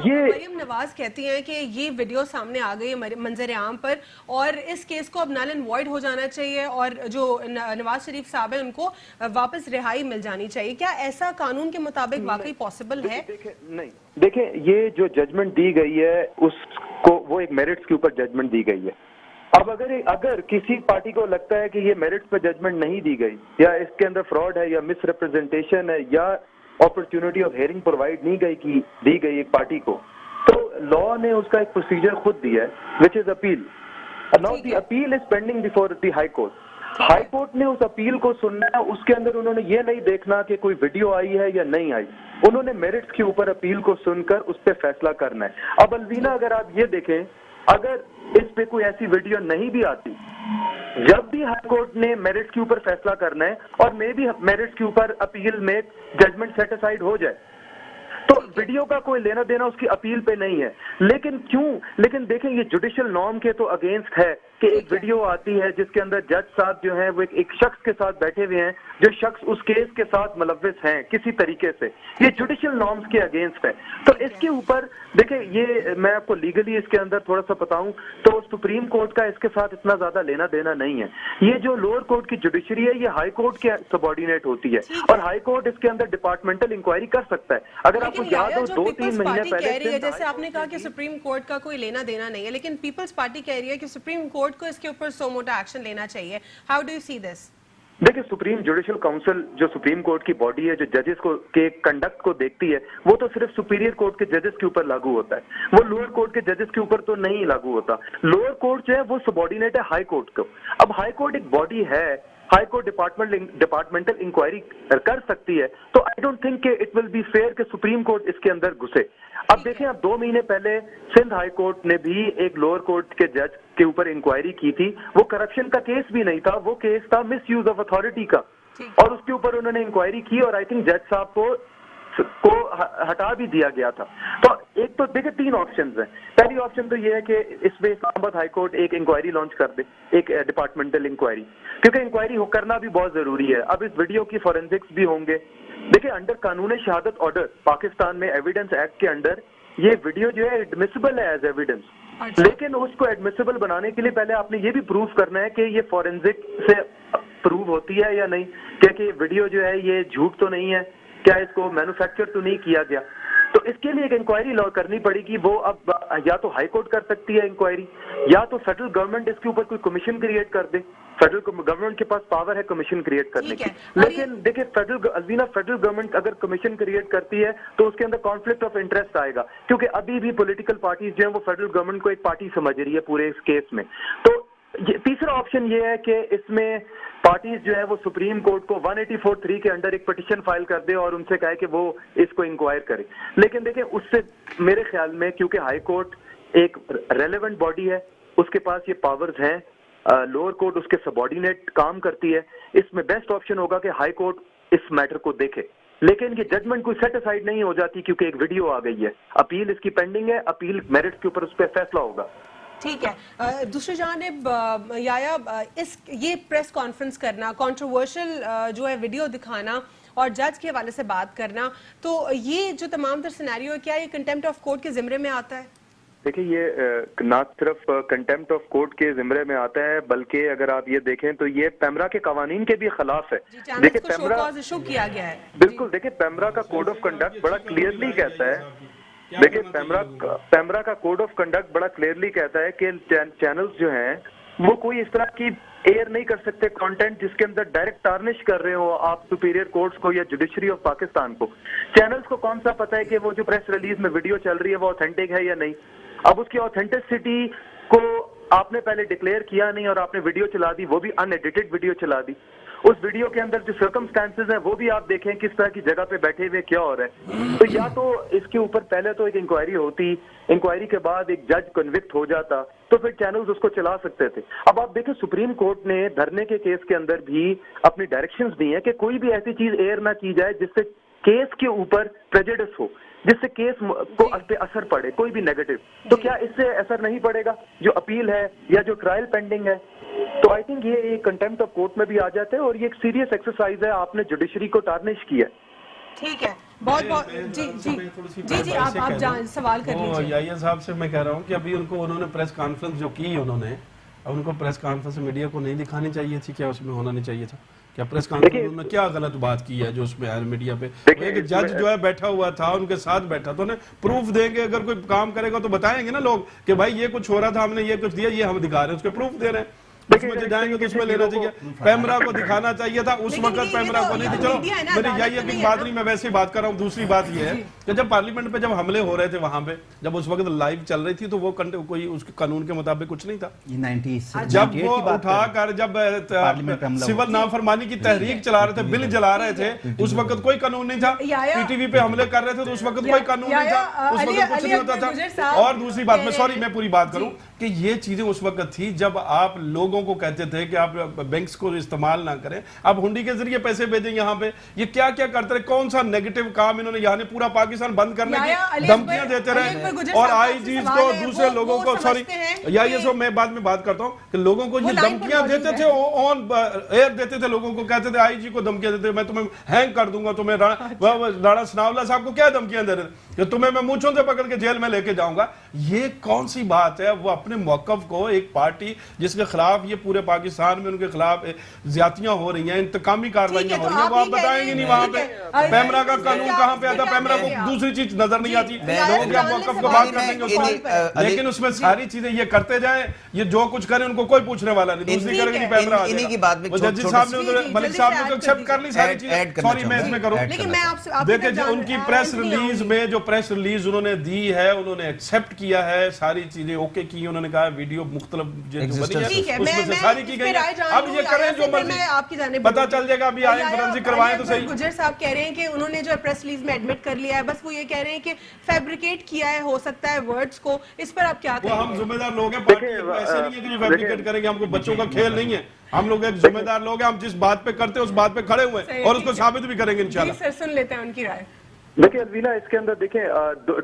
یہ مریم نواز کہتی ہیں کہ یہ ویڈیو سامنے آ گئی ہے منظر عام پر، اور اس کیس کو اب نل اینڈ وائڈ ہو جانا چاہیے، اور جو نواز شریف صاحب ہیں ان کو واپس رہائی مل جانی چاہیے. کیا ایسا قانون کے مطابق واقعی پاسبل ہے؟ نہیں، دیکھیں یہ جو ججمنٹ دی گئی ہے اس کو وہ ایک میرٹس کے اوپر ججمنٹ دی گئی ہے. اب اگر کسی پارٹی کو لگتا ہے کہ یہ میرٹس پہ ججمنٹ نہیں دی گئی، یا اس کے اندر فراڈ ہے یا مس ریپرزینٹیشن ہے یا opportunity of hearing provide the گئی ایک پارٹی کو، تو لا نے اس کا ایک پروسیجر خود دیا ہے which is appeal. Now the appeal is pending before the high court. High court نے اس اپیل کو سننا ہے. اس کے اندر انہوں نے یہ نہیں دیکھنا کہ کوئی ویڈیو آئی ہے یا نہیں آئی، انہوں نے میرٹس کے اوپر اپیل کو سن کر اس پہ فیصلہ کرنا ہے. اب الوینا اگر آپ یہ دیکھیں، اگر اس پہ کوئی ایسی ویڈیو نہیں بھی آتی، جب بھی ہائی کورٹ نے میرٹس کے اوپر فیصلہ کرنا ہے اور میں بھی میرٹس کے اوپر اپیل میں ججمنٹ سیٹ اسائڈ ہو جائے، تو ویڈیو کا کوئی لینا دینا اس کی اپیل پہ نہیں ہے. لیکن کیوں؟ لیکن دیکھیں یہ جوڈیشل نارم کے تو اگینسٹ ہے کہ ایک ویڈیو آتی ہے جس کے اندر جج صاحب جو ہیں وہ ایک شخص کے ساتھ بیٹھے ہوئے ہیں جو شخص اس کیس کے ساتھ ملوث ہیں کسی طریقے سے, یہ جوڈیشل نارمز کے اگینسٹ ہے. تو اس کے اوپر دیکھیں, یہ میں آپ کو لیگلی اس کے اندر تھوڑا سا بتاؤں تو سپریم کورٹ کا اس کے ساتھ اتنا زیادہ لینا دینا نہیں ہے. یہ جو لوور کورٹ کی جوڈیشری ہے یہ ہائی کورٹ کے سبارڈینیٹ ہوتی ہے, اور ہائی کورٹ اس کے اندر ڈپارٹمنٹل انکوائری کر سکتا ہے. اگر آپ کو یاد ہو 2-3 مہینے پہلے, جیسے آپ نے کہا کہ سپریم کورٹ کا کوئی لینا دینا نہیں ہے, لیکن پیپلز پارٹی کہہ رہی ہے کہ سپریم کورٹ کو اس کے اوپر سو موٹا ایکشن لینا چاہیے. ہاؤ ڈو یو سی دس؟ دیکھیں, سپریم جوڈیشل کاؤنسل جو سپریم کورٹ کی باڈی ہے جو ججز کو کے کنڈکٹ کو دیکھتی ہے, وہ تو صرف سپیریئر کورٹ کے ججز کے اوپر لاگو ہوتا ہے, وہ لوور کورٹ کے ججز کے اوپر تو نہیں لاگو ہوتا. لوور کورٹ جو ہے وہ سبارڈینیٹ ہے ہائی کورٹ کو. اب ہائی کورٹ ایک باڈی ہے, ہائی کورٹ ڈپارٹمنٹل انکوائری کر سکتی ہے, تو آئی ڈونٹ تھنک کہ اٹ ول بی فیئر کہ سپریم کورٹ اس کے اندر گھسے. اب دیکھیں, اب 2 مہینے پہلے سندھ ہائی کورٹ نے بھی ایک لوور کورٹ کے جج کے اوپر انکوائری کی تھی. وہ کرپشن کا کیس بھی نہیں تھا, وہ کیس تھا مس یوز آف اتھارٹی کا, اور اس کے اوپر انہوں نے انکوائری کی, اور آئی تھنک جج صاحب کو ہٹا بھی دیا گیا تھا. تو ایک تو دیکھیں 3 آپشنز ہیں. پہلی آپشن تو یہ ہے کہ اس میں اسلام آباد ہائی کورٹ ایک انکوائری لانچ کر دے, ایک ڈپارٹمنٹل انکوائری, کیونکہ انکوائری کرنا بھی بہت ضروری ہے. اب اس ویڈیو کی فورینسکس بھی ہوں گے. دیکھیں, انڈر قانون شہادت آرڈر پاکستان میں ایویڈنس ایکٹ کے انڈر یہ ویڈیو جو ہے ایڈمیسیبل ہے ایز ایویڈنس, لیکن اس کو ایڈمیسیبل بنانے کے لیے پہلے آپ نے یہ بھی پروف کرنا ہے کہ یہ فورینسک سے پروو ہوتی ہے یا نہیں, کہ ویڈیو جو ہے یہ جھوٹ تو نہیں ہے, کیا اس کو مینوفیکچر تو نہیں کیا گیا. تو اس کے لیے ایک انکوائری لا کرنی پڑے گی. وہ اب یا تو ہائی کورٹ کر سکتی ہے انکوائری, یا تو فیڈرل گورنمنٹ اس کے اوپر کوئی کمیشن کریٹ کر دے. فیڈرل گورنمنٹ کے پاس پاور ہے کمیشن کریٹ کرنے کی, لیکن دیکھیں فیڈرل گورنمنٹ اگر کمیشن کریٹ کرتی ہے تو اس کے اندر کانفلکٹ آف انٹرسٹ آئے گا, کیونکہ ابھی بھی پولیٹیکل پارٹیز جو ہیں وہ فیڈرل گورنمنٹ کو ایک پارٹی سمجھ رہی ہے پورے اس کیس میں. تو تیسرا آپشن یہ ہے کہ اس میں پارٹیز جو ہے وہ سپریم کورٹ کو 184(3) کے انڈر ایک پٹیشن فائل کر دے اور ان سے کہے کہ وہ اس کو انکوائر کرے. لیکن دیکھیں, اس سے میرے خیال میں کیونکہ ہائی کورٹ ایک ریلیونٹ باڈی ہے, اس کے پاس یہ پاورز ہیں, لوور کورٹ اس کے سبارڈینیٹ کام کرتی ہے, اس میں بیسٹ آپشن ہوگا کہ ہائی کورٹ اس میٹر کو دیکھے. لیکن یہ ججمنٹ کوئی سیٹ اسائڈ نہیں ہو جاتی کیونکہ ایک ویڈیو آ گئی ہے, اپیل اس کی پینڈنگ ہے, اپیل میرٹ کے اوپر اس پہ فیصلہ ہوگا. ٹھیک ہے. دوسری جانب یایا, یہ پریس کانفرنس کرنا, کنٹروورشل جو ہے ویڈیو دکھانا اور جج کے حوالے سے بات کرنا, تو یہ جو تمام تر سینیریو ہے, کیا یہ کنٹیمپٹ آف کورٹ کے زمرے میں آتا ہے؟ دیکھیں, یہ نہ صرف کنٹیمپٹ آف کورٹ کے زمرے میں آتا ہے, بلکہ اگر آپ یہ دیکھیں تو یہ پیمرا کے قوانین کے بھی خلاف ہے. دیکھیں, پیمرا ایشو کیا گیا ہے. بالکل, دیکھیں پیمرا کا کوڈ آف کنڈکٹ بڑا کلیئرلی کہتا ہے, دیکھیں پیمرا کا کوڈ آف کنڈکٹ بڑا کلیئرلی کہتا ہے کہ چینلز جو ہیں وہ کوئی اس طرح کی ایئر نہیں کر سکتے کانٹینٹ جس کے اندر ڈائریکٹ ٹارنش کر رہے ہو آپ سپیریئر کورٹس کو یا جوڈیشری آف پاکستان کو. چینلز کو کون سا پتہ ہے کہ وہ جو پریس ریلیز میں ویڈیو چل رہی ہے وہ اوتھینٹک ہے یا نہیں. اب اس کی اوتھینٹسٹی کو آپ نے پہلے ڈکلیئر کیا نہیں اور آپ نے ویڈیو چلا دی, وہ بھی ان ایڈیٹڈ ویڈیو چلا دی. اس ویڈیو کے اندر جو سرکمسٹانسز ہیں وہ بھی آپ دیکھیں کس طرح کی جگہ پہ بیٹھے ہوئے کیا ہو رہا ہے. تو یا تو اس کے اوپر پہلے تو ایک انکوائری ہوتی, انکوائری کے بعد ایک جج کنوکٹ ہو جاتا, تو پھر چینلز اس کو چلا سکتے تھے. اب آپ دیکھیں سپریم کورٹ نے دھرنے کے کیس کے اندر بھی اپنی ڈائریکشنز دی ہیں کہ کوئی بھی ایسی چیز ایئر نہ کی جائے جس سے کیس کے اوپر پریجوڈس ہو, جس سے کیس کو پہ اثر پڑے, کوئی بھی نیگیٹو. تو کیا اس سے اثر نہیں پڑے گا جو اپیل ہے یا جو ٹرائل پینڈنگ ہے؟ تو آئی تھنک یہ کنٹیمپٹ آف کورٹ میں بھی آ جاتے ہیں, اور یہ ایک سیریس ایکسرسائز ہے, آپ نے جوڈیشری کو ٹارنش کیا. ٹھیک ہے, بہت بہت جی آپ سوال کر لیجیے. یحییٰ صاحب سے میں کہہ رہا ہوں کہ ابھی انہوں نے پریس کانفرنس جو کی انہوں نے, اب ان کو پریس کانفرنس میڈیا کو نہیں دکھانی چاہیے تھی, کیا اس میں ہونا نہیں چاہیے تھا؟ کیا پریس کانفرنس انہوں نے کیا غلط بات کی ہے جو اس میں میڈیا پہ ایک جج جو ہے بیٹھا ہوا تھا ان کے ساتھ بیٹھا, تو انہیں پروف دیں گے, اگر کوئی کام کرے گا تو بتائیں گے نا لوگ کہ بھائی یہ کچھ ہو رہا تھا, ہم نے یہ کچھ دیا, یہ ہم دکھا رہے ہیں, اس کے پروف دے رہے ہیں. اس میں جائیں گے تو اس میں لینا چاہیے, پیمرا کو دکھانا چاہیے تھا اس وقت, پیمرا کو نہیں. چلو میری یہی ایک بات نہیں, میں ویسے ہی بات کر رہا ہوں. دوسری بات یہ ہے کہ جب پارلیمنٹ پہ جب حملے ہو رہے تھے وہاں پہ, جب اس وقت لائیو چل رہی تھی, تو وہ کوئی اس قانون کے مطابق کچھ نہیں تھا. جب وہ اٹھا کر جب سول نافرمانی کی تحریک چلا رہے تھے, بل جلا رہے تھے, اس وقت کوئی قانون نہیں تھا. پی ٹی وی پہ حملے کر رہے تھے تو اس وقت کوئی قانون نہیں تھا, اس وقت کچھ نہیں ہوتا تھا. اور دوسری بات, میں سوری میں پوری بات کروں کہ یہ چیزیں اس وقت تھی جب آپ لوگوں کو کہتے تھے کہ آپ بینکس کو استعمال نہ کریں, آپ ہنڈی کے ذریعے پیسے بھیجیں یہاں پہ. یہ کیا کیا کرتے رہے, کون سا نیگیٹو کام انہوں نے, یعنی پورا پاکستان بند کرنے کی دھمکیاں دیتے رہے, اور آئی جیز کو دوسرے لوگوں کو, سوری یا یہ سو میں بعد میں بات کرتا ہوں, کہ لوگوں کو یہ دھمکیاں دیتے تھے, آن ایئر دیتے تھے لوگوں کو, کہتے تھے آئی جی کو دھمکیاں دیتے, میں تمہیں ہینگ کر دوں گا, تمہیں رانا ثناءاللہ صاحب کو کیا دھمکیاں دے رہے تھے کہ تمہیں میں مونچھوں سے پکڑ کے جیل میں لے کے جاؤں گا. یہ کون سی بات ہے؟ وہ اپنے موقف کو, ایک پارٹی جس کے خلاف یہ پورے پاکستان میں ان کے خلاف زیادتیاں ہو رہی ہیں, انتقامی کارروائیاں ہو رہی ہیں, وہ آپ بتائیں گے نہیں وہاں پہ پیمرا کا قانون کہاں پہ آتا, پیمرا کو دوسری چیز نظر نہیں آتی, لوگوں کے موقف کو بات کر دیں گے, لیکن اس میں ساری چیزیں یہ کرتے جائیں, یہ جو کچھ کریں ان کو کوئی پوچھنے والا نہیں, دوسری کرے گی پیمرا آ جائے گا. ججی صاحب نے, ملک صاحب نے تو ایکسپٹ کر لی ساری چیزیں, سوری میں اس میں کروں. دیکھیں ان کی پریس ریلیز میں, جو پریس ریلیز انہوں نے دی ہے, انہوں نے ایکسپٹ کیا ہے, ساری چیزیں اوکے کی, انہوں نے کہا ویڈیو مختلف جو بنی ہے اس میں سے ساری کی گئی ہے, اب یہ کریں جو مرضی, پتہ چل جائے گا, ابھی آئیں فرانسک کروائیں تو صحیح. گجر صاحب کہہ رہے ہیں کہ انہوں نے جو پریس ریلیز میں ایڈمٹ کر لیا ہے, بس وہ یہ کہہ رہے ہیں کہ فیبریکیٹ کیا ہے, ہو سکتا ہے ورڈز کو, اس پر آپ کیا کہیں گے؟ ہم ذمہ دار لوگ ہیں, پارٹی ایسے نہیں ہے کہ جو فیبریکیٹ کریں گے, ہم کو بچوں کا کھیل نہیں ہے, ہم لوگ ایک ذمہ دار لوگ ہیں, ہم جس بات پہ کرتے ہیں اس بات پہ کھڑے ہوئے ہیں اور اس کو ثابت بھی کریں گے انشاءاللہ. سر سن لیتے ہیں ان کی رائے. دیکھیں الوینا, اس کے اندر دیکھیں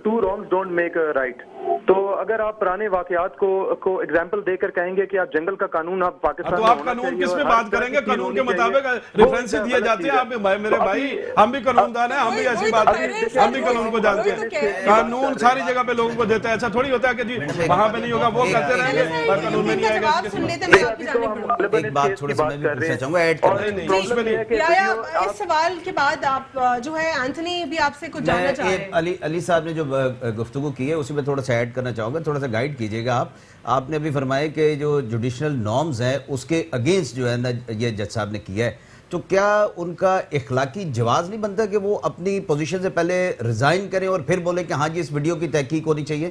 two wrongs don't make a right. تو اگر آپ پرانے واقعات کو ایگزامپل دے کر کہیں گے کہ آپ جنگل کا قانون آپ پاکستان تو آپ قانون کس میں بات کریں گے؟ قانون کے مطابق ریفرنس دیے جاتے ہیں. آپ میرے بھائی, ہم بھی قانون دان ہیں, ہم بھی ایسی بات ہے, ہم بھی قانون کو جانتے ہیں. قانون ساری جگہ پہ لوگوں کو دیتا ہے, ایسا تھوڑی ہوتا ہے کہ جی وہاں پہ نہیں ہوگا, وہ کرتے رہیں گے, قانون میں نہیں آئے گا. ایک بات تھوڑا سا میں بھی پوچھنا چاہوں گا, ایڈ کرنا. اس سوال کے بعد آپ جو ہے اینتھنی بھی آپ سے کچھ جاننا چاہ رہے ہیں. علی صاحب نے جو گفتگو کی ہے اسی میں تھوڑا سا ایڈ کرنا چاہوں گا, تھوڑا سا گائیڈ کیجئے گا. آپ نے ابھی فرمایا کہ جو جوڈیشنل نارمز ہیں اس کے اگینسٹ جو ہے نا یہ جج صاحب نے کیا ہے, تو کیا ان کا اخلاقی جواز نہیں بنتا کہ وہ اپنی پوزیشن سے پہلے ریزائن کریں اور پھر بولیں کہ ہاں جی اس ویڈیو کی تحقیق ہونی چاہیے؟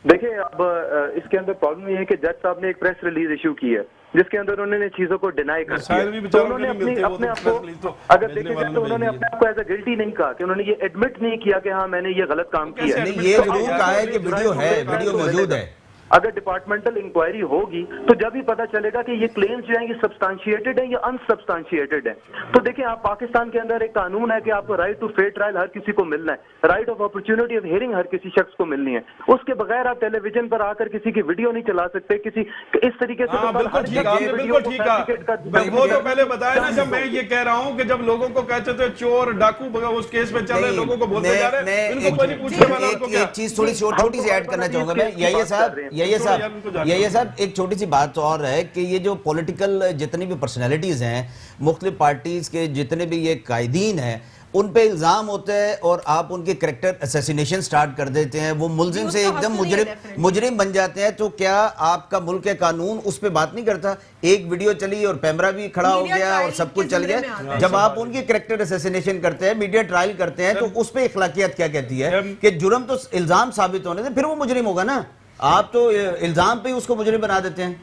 دیکھیں اب اس کے اندر پرابلم یہ ہے کہ جج صاحب نے ایک پریس ریلیز ایشو کی ہے جس کے اندر انہوں نے چیزوں کو ڈینائی کر دیا. تو انہوں نے اپنے آپ کو, اگر دیکھیں جائے تو انہوں نے اپنے آپ کو ایز اے گلٹی نہیں کہا, کہ انہوں نے یہ ایڈمٹ نہیں کیا کہ ہاں میں نے یہ غلط کام کیا. یہ ضرور کہا ہے کہ ویڈیو ہے, ویڈیو موجود ہے. اگر ڈپارٹمنٹل انکوائری ہوگی تو جب ہی پتا چلے گا کہ یہ کلیمز جو ہیں یہ سبسٹانشیٹڈ ہیں یا انسبسٹانشیٹڈ ہیں. تو دیکھیں آپ, پاکستان کے اندر ایک قانون ہے کہ آپ کو رائٹ ٹو فیئر ٹرائل ہر کسی کو ملنا ہے, right of opportunity of hearing ہر کسی شخص کو ملنی ہے. اس کے بغیر آپ ٹیلی ویژن پر آ کر کسی کی ویڈیو نہیں چلا سکتے, کسی اس طریقے سے. بالکل ٹھیک ہے, وہ تو پہلے بتایا نا, جب میں یہ کہہ رہا ہوں کہ جب لوگوں کو کہتے تھے چور ڈاکو اس کیس میں چل رہے, لوگوں کو بولتے جا رہے ہیں, ان کو کوئی نہیں پوچھنے والا. ایک چیز تھوڑی چھوٹی سی ایڈ کرنا چاہوں گا میں, یہ صاحب ایک چھوٹی سی بات اور ہے کہ یہ جو پولیٹیکل جتنی بھی پرسنالٹیز ہیں, مختلف پارٹیز کے جتنے بھی یہ قائدین ہیں, ان پہ الزام ہوتا ہے اور آپ ان کے کریکٹر اسیسینیشن سٹارٹ کر دیتے ہیں, وہ ملزم سے ایک دم مجرم بن جاتے ہیں. تو کیا آپ کا ملک قانون اس پہ بات نہیں کرتا؟ ایک ویڈیو چلی اور پیمرا بھی کھڑا ہو گیا اور سب کچھ چل گیا. جب آپ ان کی کریکٹر اسیسینیشن کرتے ہیں, میڈیا ٹرائل کرتے ہیں, تو اس پہ اخلاقیات کیا کہتی ہے کہ جرم تو الزام ثابت ہونے سے پھر وہ مجرم ہوگا نا, آپ تو الزام پہ اس کو مجرم بنا دیتے ہیں.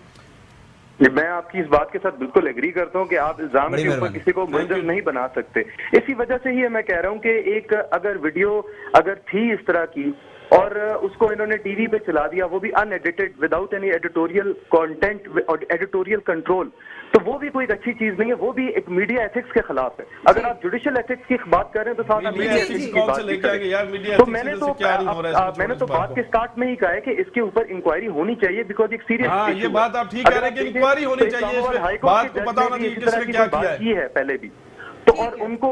میں آپ کی اس بات کے ساتھ بالکل ایگری کرتا ہوں کہ آپ الزام کے اوپر کسی کو ملزم نہیں بنا سکتے. اسی وجہ سے ہی میں کہہ رہا ہوں کہ ایک اگر ویڈیو اگر تھی اس طرح کی اور اس کو انہوں نے ٹی وی پہ چلا دیا, وہ بھی unedited without any editorial content اور ایڈیٹوریل کنٹرول, تو وہ بھی کوئی اچھی چیز نہیں ہے, وہ بھی ایک میڈیا ایتھکس کے خلاف ہے. اگر آپ جوڈیشل ایتھکس کی بات کر رہے ہیں تو ساتھ آپ میڈیا ایتھکس کی بات بھی کریں. تو میں نے تو بات کے سٹارٹ میں ہی کہا ہے کہ اس کے اوپر انکوائری ہونی چاہیے, بیکاز ایک سیریس ایشو ہے. یہ بات آپ ٹھیک کہہ رہے ہیں کہ انکوائری ہونی چاہیے, اس پہ بات کو پتہ ہونا چاہیے کس نے کیا کیا ہے پہلے بھی. تو اور ان کو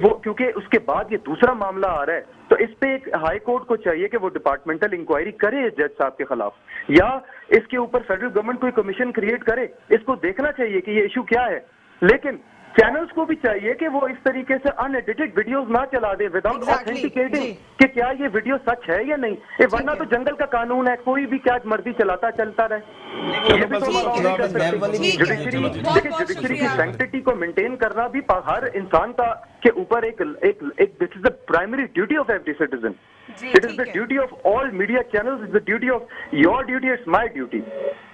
وہ کیونکہ اس کے بعد یہ دوسرا معاملہ آ رہا ہے, تو اس پہ ایک ہائی کورٹ کو چاہیے کہ وہ ڈپارٹمنٹل انکوائری کرے جج صاحب کے خلاف, یا اس کے اوپر فیڈرل گورنمنٹ کوئی کمیشن کریٹ کرے. اس کو دیکھنا چاہیے کہ یہ ایشو کیا ہے, لیکن چینلز کو بھی چاہیے کہ وہ اس طریقے سے ان ایڈیٹڈ ویڈیوز نہ چلا دیں وداؤٹ آتھینٹیکیٹنگ کہ کیا یہ ویڈیو سچ ہے یا نہیں. ورنہ تو جنگل کا قانون ہے, کوئی بھی کیا مرضی چلاتا چلتا رہے. جوڈیشری کی سینکٹیٹی کو مینٹین کرنا بھی ہر انسان کا کے اوپر ایک this is the primary duty of every citizen. It is the duty of all media channels, it's the duty of your duty, it's my duty.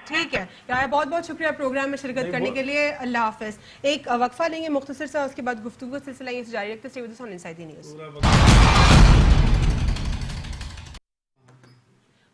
ٹھیک ہے یار, بہت بہت شکریہ پروگرام میں شرکت کرنے کے لیے. اللہ حافظ. ایک وقفہ لیں گے مختصر سا, اس کے بعد گفتگو کا سلسلہ یہ جاری رکھتے ہیں. Inside the news.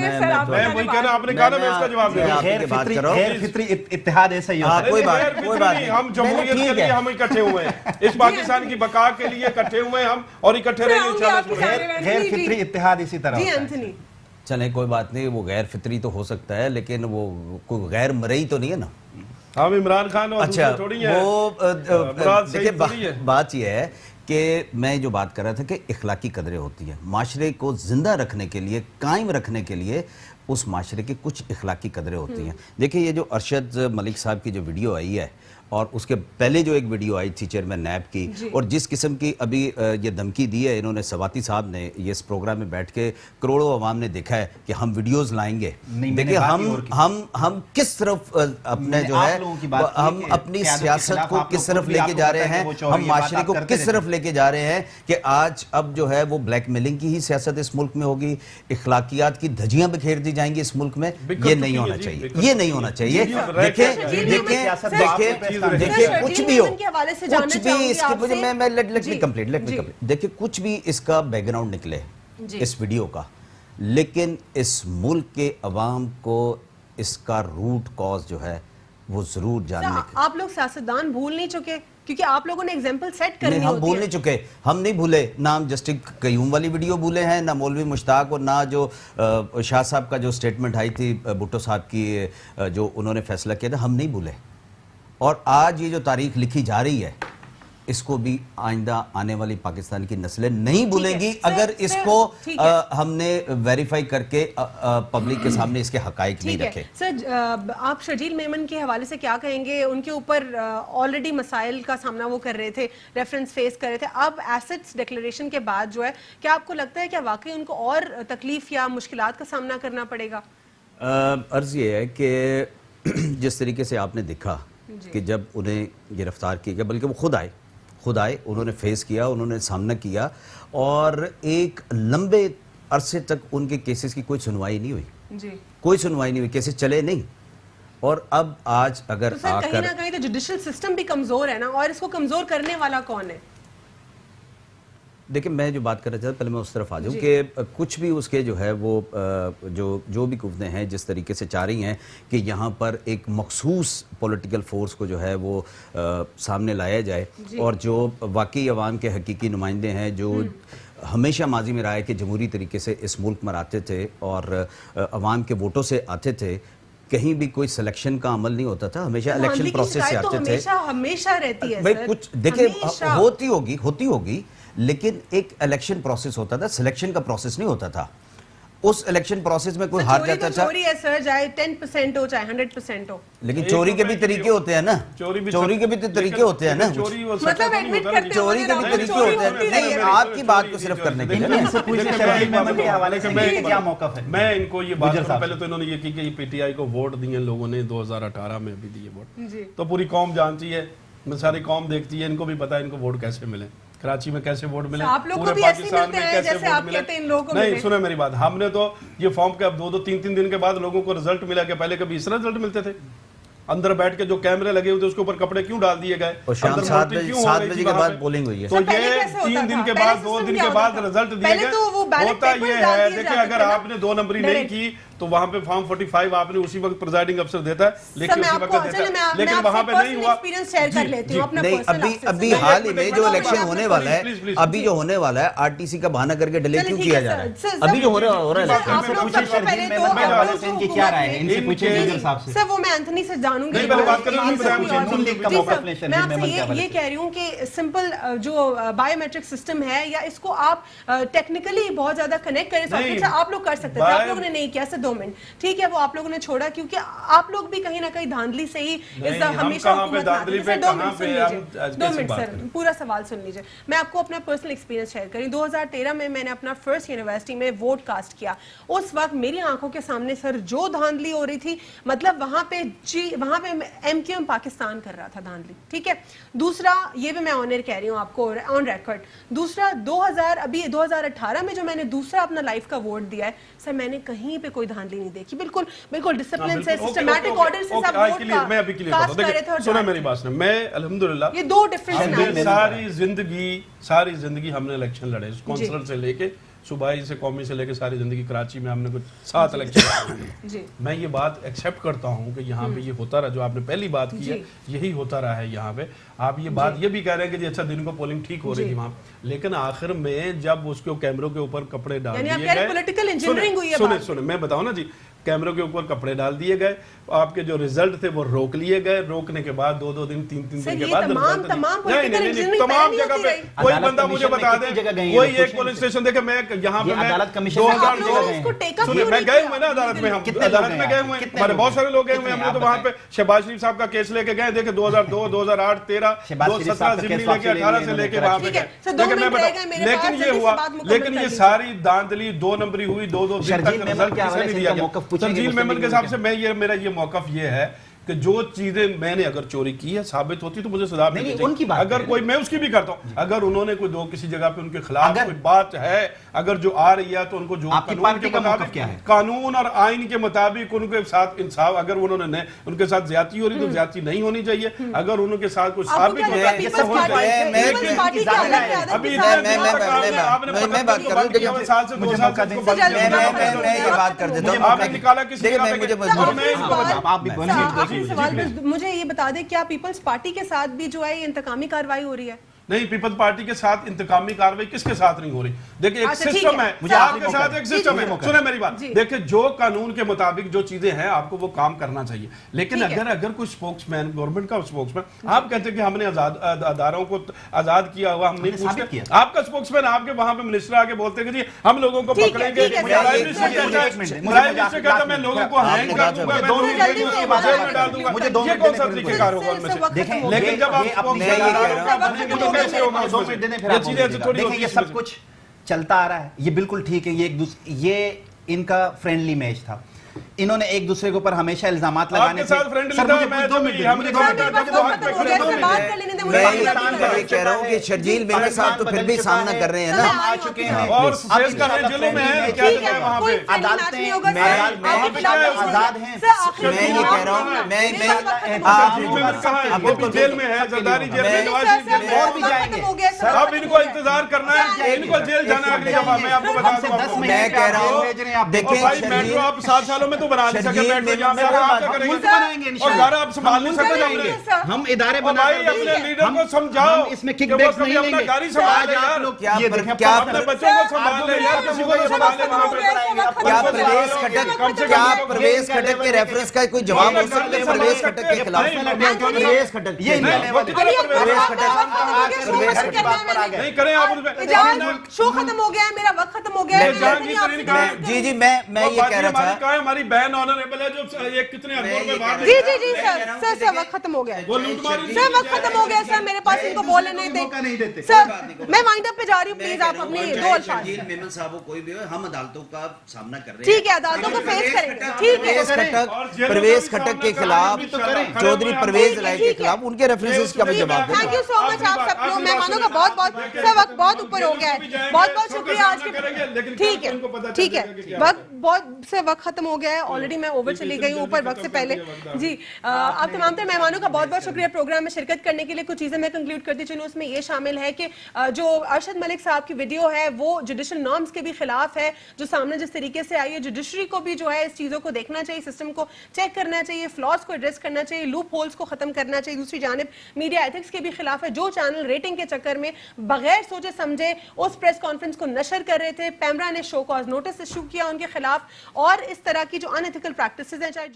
دیں سر آپ میں وہی کہہ رہا ہوں، آپ نے کہا نا میں اس کا جواب دے رہا ہوں. غیر فطری اتحاد ایسا ہی ہوتا ہے. کوئی بات نہیں. ہم جمہوریت کے لیے ہم اکٹھے ہوئے ہیں, اس پاکستان کی بقا کے لیے اکٹھے ہوئے ہیں ہم, اور اکٹھے رہیں گے انشاءاللہ. غیر فطری اتحاد اسی طرح جی ہوتا ہے. اینتھنی چلیں کوئی بات نہیں, وہ غیر فطری تو ہو سکتا ہے لیکن وہ کوئی غیر مرئی تو نہیں ہے نا. ہم عمران خان اور اچھا دوسرے تھوڑی ہیں, وہ مراد صحیح دیکھیں تھوڑی ہے. بات یہ ہے کہ میں جو بات کر رہا تھا کہ اخلاقی قدریں ہوتی ہیں معاشرے کو زندہ رکھنے کے لیے, قائم رکھنے کے لیے اس معاشرے کی کچھ اخلاقی قدریں ہوتی ہیں. دیکھیں یہ جو ارشد ملک صاحب کی جو ویڈیو آئی ہے اور اس کے پہلے جو ایک ویڈیو آئی تھی چیئرمین نیب کی, اور جس قسم کی ابھی یہ دھمکی دی ہے انہوں نے, سواتی صاحب نے, یہ اس پروگرام میں بیٹھ کے کروڑوں عوام نے دیکھا ہے کہ ہم ویڈیوز لائیں گے. دیکھیں ہم کس طرف اپنے جو ہے ہم اپنی سیاست کو کس طرف لے کے جا رہے ہیں, ہم معاشرے کو کس طرف لے کے جا رہے ہیں کہ آج اب جو ہے وہ بلیک میلنگ کی ہی سیاست اس ملک میں ہوگی, اخلاقیات کی دھجیاں بکھیر دی جائیں گی اس ملک میں. یہ نہیں ہونا چاہیے, یہ نہیں ہونا چاہیے. دیکھیں دیکھیں کچھ بھی ہو, کچھ بھی اس کے میں لیٹ می کمپلیٹ دیکھیں کچھ بھی اس کا بیک گراؤنڈ نکلے اس ویڈیو کا, لیکن اس ملک کے عوام کو اس کا روٹ کاز جو ہے وہ ضرور جاننے کے. آپ لوگ سیاستدان بھول نہیں چکے کیونکہ آپ لوگوں نے ایگزامپل سیٹ کرنی ہوتی ہے. ہم بھول نہیں چکے, ہم نہیں بھولے, نہ ہم جسٹس قیوم والی ویڈیو بھولے ہیں, نہ مولوی مشتاق, اور نہ جو شاہ صاحب کا جو سٹیٹمنٹ آئی تھی بھٹو صاحب کی جو انہوں نے فیصلہ کیا تھا, ہم نہیں بھولے. اور آج یہ جو تاریخ لکھی جا رہی ہے اس کو بھی آئندہ آنے والی پاکستان کی نسلیں نہیں بھولیں گی اگر اس کو ہم نے ویریفائی کر کے پبلک کے سامنے اس کے حقائق نہیں رکھے. سر آپ شرجیل میمن کے حوالے سے کیا کہیں گے؟ ان کے اوپر آلریڈی مسائل کا سامنا وہ کر رہے تھے, ریفرنس فیس کر رہے تھے, اب ایسٹس ڈکلیریشن کے بعد جو ہے کیا آپ کو لگتا ہے کہ واقعی ان کو اور تکلیف یا مشکلات کا سامنا کرنا پڑے گا؟ عرض یہ ہے کہ جس طریقے سے آپ نے دیکھا کہ جب انہیں گرفتار کیا گیا, بلکہ وہ خود آئے, انہوں نے فیس کیا, انہوں نے سامنا کیا, اور ایک لمبے عرصے تک ان کے کیسز کی کوئی سنوائی نہیں ہوئی, کوئی سنوائی نہیں ہوئی, کیسز چلے نہیں. اور اب آج اگر آ کر کہیں نہ کہیں تو جوڈیشل سسٹم بھی کمزور ہے نا, اور اس کو کمزور کرنے والا کون ہے؟ دیکھیں میں جو بات کرنا چاہتا ہوں پہلے میں اس طرف آ جاؤں کہ کچھ بھی اس کے جو ہے وہ جو بھی قوتیں ہیں جس طریقے سے چاہ رہی ہیں کہ یہاں پر ایک مخصوص پولیٹیکل فورس کو جو ہے وہ سامنے لایا جائے, اور جو واقعی عوام کے حقیقی نمائندے ہیں جو ہمیشہ ماضی میں رہا ہے کہ جمہوری طریقے سے اس ملک میں آتے تھے اور عوام کے ووٹوں سے آتے تھے, کہیں بھی کوئی سلیکشن کا عمل نہیں ہوتا تھا, ہمیشہ الیکشن پروسیس سے آتے تھے. ہمیشہ رہتی ہے بھائی کچھ دیکھیں ہوتی ہوگی لیکن ایک الیکشن پروسیس ہوتا تھا, سلیکشن کا پروسیس نہیں ہوتا تھا. اس الیکشن پروسیس میں کوئی ہار جاتا تھا, چوری ہے سر, چاہے 10% ہو چاہے 100% ہو, لیکن چوری کے بھی طریقے ہوتے ہیں نا, چوری کے بھی طریقے ہوتے ہیں نا, مطلب ایڈمٹ کرتے چوری کے بھی طریقے ہوتے ہیں. نہیں آپ کی بات کو صرف کرنے کے لیے کیا موقف ہے. میں ان کو یہ بات کروں, پہلے تو انہوں نے یہ کی کہ پی ٹی آئی کو ووٹ دیے لوگوں نے 2018 میں بھی دیے ووٹ, تو پوری قوم جانتی ہے, ساری قوم دیکھتی ہے, ان کو بھی پتا ہے ان کو ووٹ کیسے ملے, کراچی میں کیسے ووٹ ملے, پورے پاکستان میں کیسے ووٹ ملے. نہیں سنیں میری بات, ہم نے تو یہ فارم کے اب 2-3 دن کے بعد لوگوں کو رزلٹ ملا, کہ پہلے کبھی اس طرح رزلٹ ملتے تھے, اندر بیٹھ کے جو کیمرے لگے ہوئے تھے اس کے اوپر کپڑے کیوں ڈال دیے گئے, اور شام 7 بجے کے بعد پولنگ ہوئی ہے. تو یہ 3 دن کے بعد 2 دن کے بعد رزلٹ دیے گئے. ہوتا یہ ہے دیکھیں اگر آپ نے 2 نمبری نہیں کی تو وہاں پہ فارم 45 آپ نے اسی وقت پریزائڈنگ افسر دیتا ہے, لیکن اسی وقت دیتا ہے, لیکن وہاں پہ نہیں ہوا. نہیں ابھی حال ہی میں جو الیکشن ہونے والا ہے, ابھی جو ہونے والا ہے آر ٹی سی کا بہانہ کر کے ڈیلے کیوں کیا جا رہا ہے, ابھی جو ہو رہا ہے سر, وہ میں اینتھنی سے جانوں گی. میں آپ سے یہ کہہ رہی ہوں کہ سمپل جو بایو میٹرک سسٹم ہے, یا اس کو آپ ٹیکنیکلی بہت زیادہ کنیکٹ کریں, آپ لوگ کر سکتے تھے, آپ لوگوں نے نہیں کیا. 2 منٹ ٹھیک ہے, وہ آپ لوگوں نے چھوڑا کیونکہ آپ لوگ بھی کہیں نہ کہیں دھاندلی سے ہی ہمیشہ حکومت میں. 2 منٹ سر, پورا سوال سن لیجئے. میں آپ کو اپنا پرسنل ایکسپیرینس شیئر کریں. 2013 میں میں نے اپنا فرسٹ یونیورسٹی میں ووٹ کاسٹ کیا. اس وقت میری آنکھوں کے سامنے سر جو دھاندلی ہو رہی تھی, مطلب وہاں پہ ایم کیو ایم پاکستان کر رہا تھا دھاندلی, ٹھیک ہے. دوسرا یہ بھی میں آنر کہہ رہی ہوں آپ کو آن ریکارڈ, دوسرا 2018 میں جو میں نے دوسرا اپنا لائف کا ووٹ دیا ہے سر, میں نے کہیں پہ کوئی دھاندلی نہیں دیکھی, بالکل ڈسپلن سے, سسٹمیٹک آرڈر سے سب ووٹ کاسٹ کر رہے تھے. سنیں میری بات, میں الحمدللہ یہ 2 ڈفرنٹ ساری زندگی ہم نے الیکشن لڑے, کونسلر سے لے کے صوبائی سے قومی سے لے کے ساری زندگی کراچی میں ہم نے کچھ 7 الیکشن جی میں یہ بات ایکسیپٹ کرتا ہوں کہ یہاں پہ یہ ہوتا رہا, جو آپ نے پہلی بات کی ہے یہی ہوتا رہا ہے یہاں پہ. آپ یہ بات یہ بھی کہہ رہے ہیں کہ جی اچھا دن کو پولنگ ٹھیک ہو رہی تھی وہاں, لیکن آخر میں جب اس کو کیمروں کے اوپر کپڑے ڈال دیے گئے, سنیں میں بتاؤں نا جی, کیمروں کے اوپر کپڑے ڈال دیے گئے, آپ کے جو ریزلٹ تھے وہ روک لیے گئے, روکنے کے بعد 2 دن 3 دن کے بعد تمام جگہ پہ کوئی بندہ مجھے بتا دیں, کوئی ایک پولیس اسٹیشن دیکھے, میں یہاں پہ میں گئے ہوئے نا عدالت میں, ہم عدالت میں گئے ہوئے ہیں, ہمارے بہت سارے لوگ گئے ہوئے ہیں, ہم نے تو وہاں پہ شہباز شریف صاحب کا کیس لے کے گئے, دیکھے 2002 2008 13 2017 ضمنی لے کے 18 سے لے کے وہاں پہ گئے, دیکھیں میں بتاؤں, لیکن یہ ہوا, لیکن یہ ساری داندلی 2 نمبری ہوئی, 2 دن تک رزلٹ کسی نے دیا گیا. تنزیل میمن کے حساب سے میں یہ میرا یہ موقف یہ ہے کہ جو چیزیں میں نے اگر چوری کی ہے ثابت ہوتی تو مجھے سزا ملنی چاہیے. اگر کوئی, میں اس کی بھی کرتا ہوں, اگر انہوں نے کوئی کسی جگہ پہ ان کے خلاف کوئی بات ہے اگر جو آ رہی ہے تو ان کو جو قانون کے مطابق, قانون اور آئین کے مطابق ان کے ساتھ انصاف, اگر انہوں نے ان کے ساتھ زیادتی ہو رہی تو زیادتی نہیں ہونی چاہیے, اگر ان کے ساتھ کچھ ثابت ہوتا مجھے یہ بتا دیں کیا پیپلز پارٹی کے ساتھ بھی جو ہے انتقامی کارروائی ہو رہی ہے؟ نہیں, پیپلز پارٹی کے ساتھ انتقامی کارروائی کس کے ساتھ نہیں ہو رہی. دیکھیں ایک سسٹم ہے, آپ کے ساتھ ایک سسٹم ہے, سنیں میری بات, دیکھیں جو قانون کے مطابق جو چیزیں ہیں آپ کو وہ کام کرنا چاہیے, لیکن اگر کوئی سپوکس مین, گورنمنٹ کا سپوکس مین, آپ کہتے ہیں کہ ہم نے اداروں کو آزاد کیا ہوا, ہم نہیں پوچھتے, آپ کا سپوکس مین آپ کے وہاں پہ منسٹر آ کے بولتے ہیں کہ جی ہم لوگوں کو پکڑیں گے, پرائم منسٹر کہتا ہے میں لوگوں کو ہینگ کر دوں گا, میں جیل میں ڈال دوں گا, یہ کون سا طریقہ کار ہوگا ان میں سے. لیکن جب آپ دیکھیں یہ سب کچھ چلتا آ رہا ہے, یہ بالکل ٹھیک ہے, یہ ان کا فرینڈلی میچ تھا, انہوں نے ایک دوسرے کے اوپر ہمیشہ الزامات لگانے تھے. میں یہ کہہ رہا ہوں کہ شرجیل میرے ساتھ تو پھر بھی سامنا کر رہے ہیں نا, آ چکے ہیں اور فیس کر رہے ہیں جیلوں میں ہیں, کیا چل رہا ہے وہاں پہ, عدالتیں آزاد ہیں. میں یہ کہہ رہا ہوں, میں جیل میں ہے, زرداری جیل میں, نواز شریف جیل میں, اور بھی جائیں گے. اب ان کو انتظار کرنا ہے, ان کو جیل جانا ہے اگلی دفعہ, میں آپ کو بتا دوں. میں کہہ رہا ہوں دیکھیں میٹرو آپ 7 سالوں میں تو بنا نہیں سکے, میٹرو جہاں پہ آپ کیا کریں گے, اور گھر آپ سنبھال نہیں سکتے, ہم ادارے بنا بھائی اپنے لیڈر کو سمجھاؤ, اس میں کک بیکس نہیں لیں گے, گاڑی سنبھال لے یار, اپنے بچوں کو سنبھال لے یار, کسی کو تو سنبھال لے وہاں پہ. کیا پرویز خٹک کے ریفرنس کا کوئی جواب ہو سکتا ہے پرویز خٹک کے خلاف؟ پرویز خٹک نہیں کریں آپ ان پہ, شو ختم ہو گیا ہے, میرا وقت ختم ہو گیا ہے. جی جی میں یہ کہہ رہا تھا, ہماری بہن آنریبل ہے جو ایک کتنے اربوں میں باہر, جی جی جی سر سر وقت ختم ہو گیا ہے, وہ لوٹ ماری سر وقت ختم ہو گیا سر, میرے پاس ان کو بولنے نہیں دیتے سر, میں وائنڈ اپ پہ جا رہی ہوں, پلیز آپ اپنی 2 الفاظ. شرجیل میمن صاحب کو کوئی بھی ہو, ہم عدالتوں کا سامنا کر رہے ہیں, ٹھیک ہے, عدالتوں کو فیس کریں گے, ٹھیک ہے. پرویز خٹک کے خلاف, چودھری پرویز الہی کے خلاف ان کے ریفرنسز کا بھی جواب دیں. تھینک یو سو مچ آپ سب لوگ مہمانوں کا بہت بہت, سر وقت بہت اوپر ہو گیا ہے, بہت بہت شکریہ آج کے, ٹھیک ہے ٹھیک ہے, وقت بہت سے وقت ختم ہو گیا ہے آلریڈی, میں اوور چلی گئی ہوں اوپر وقت سے پہلے. جی آپ تمام تر مہمانوں کا بہت بہت شکریہ پروگرام میں شرکت کرنے کے لیے. کچھ چیزیں میں کنکلوڈ کرتی چلوں, اس میں یہ شامل ہے کہ جو ارشد ملک صاحب کی ویڈیو ہے وہ جوڈیشل نارمز کے بھی خلاف ہے, جو سامنے جس طریقے سے آئی ہے, جوڈیشری کو بھی جو ہے اس چیزوں کو دیکھنا چاہیے, سسٹم کو چیک کرنا چاہیے, فلاز کو ایڈریس کرنا چاہیے, لوپ ہولز کو ختم کرنا چاہیے. دوسری جانب میڈیا ایتھکس کے بھی خلاف ہے, جو چینل ریٹنگ کے چکر میں بغیر سوچے سمجھے اس پریس کانفرنس کو نشر کر رہے تھے, پیمرا نے شو کاز نوٹس ایشو کیا ان کے خلاف, اور اس طرح کی جو ان ایتھیکل پریکٹسز ہیں, چاہے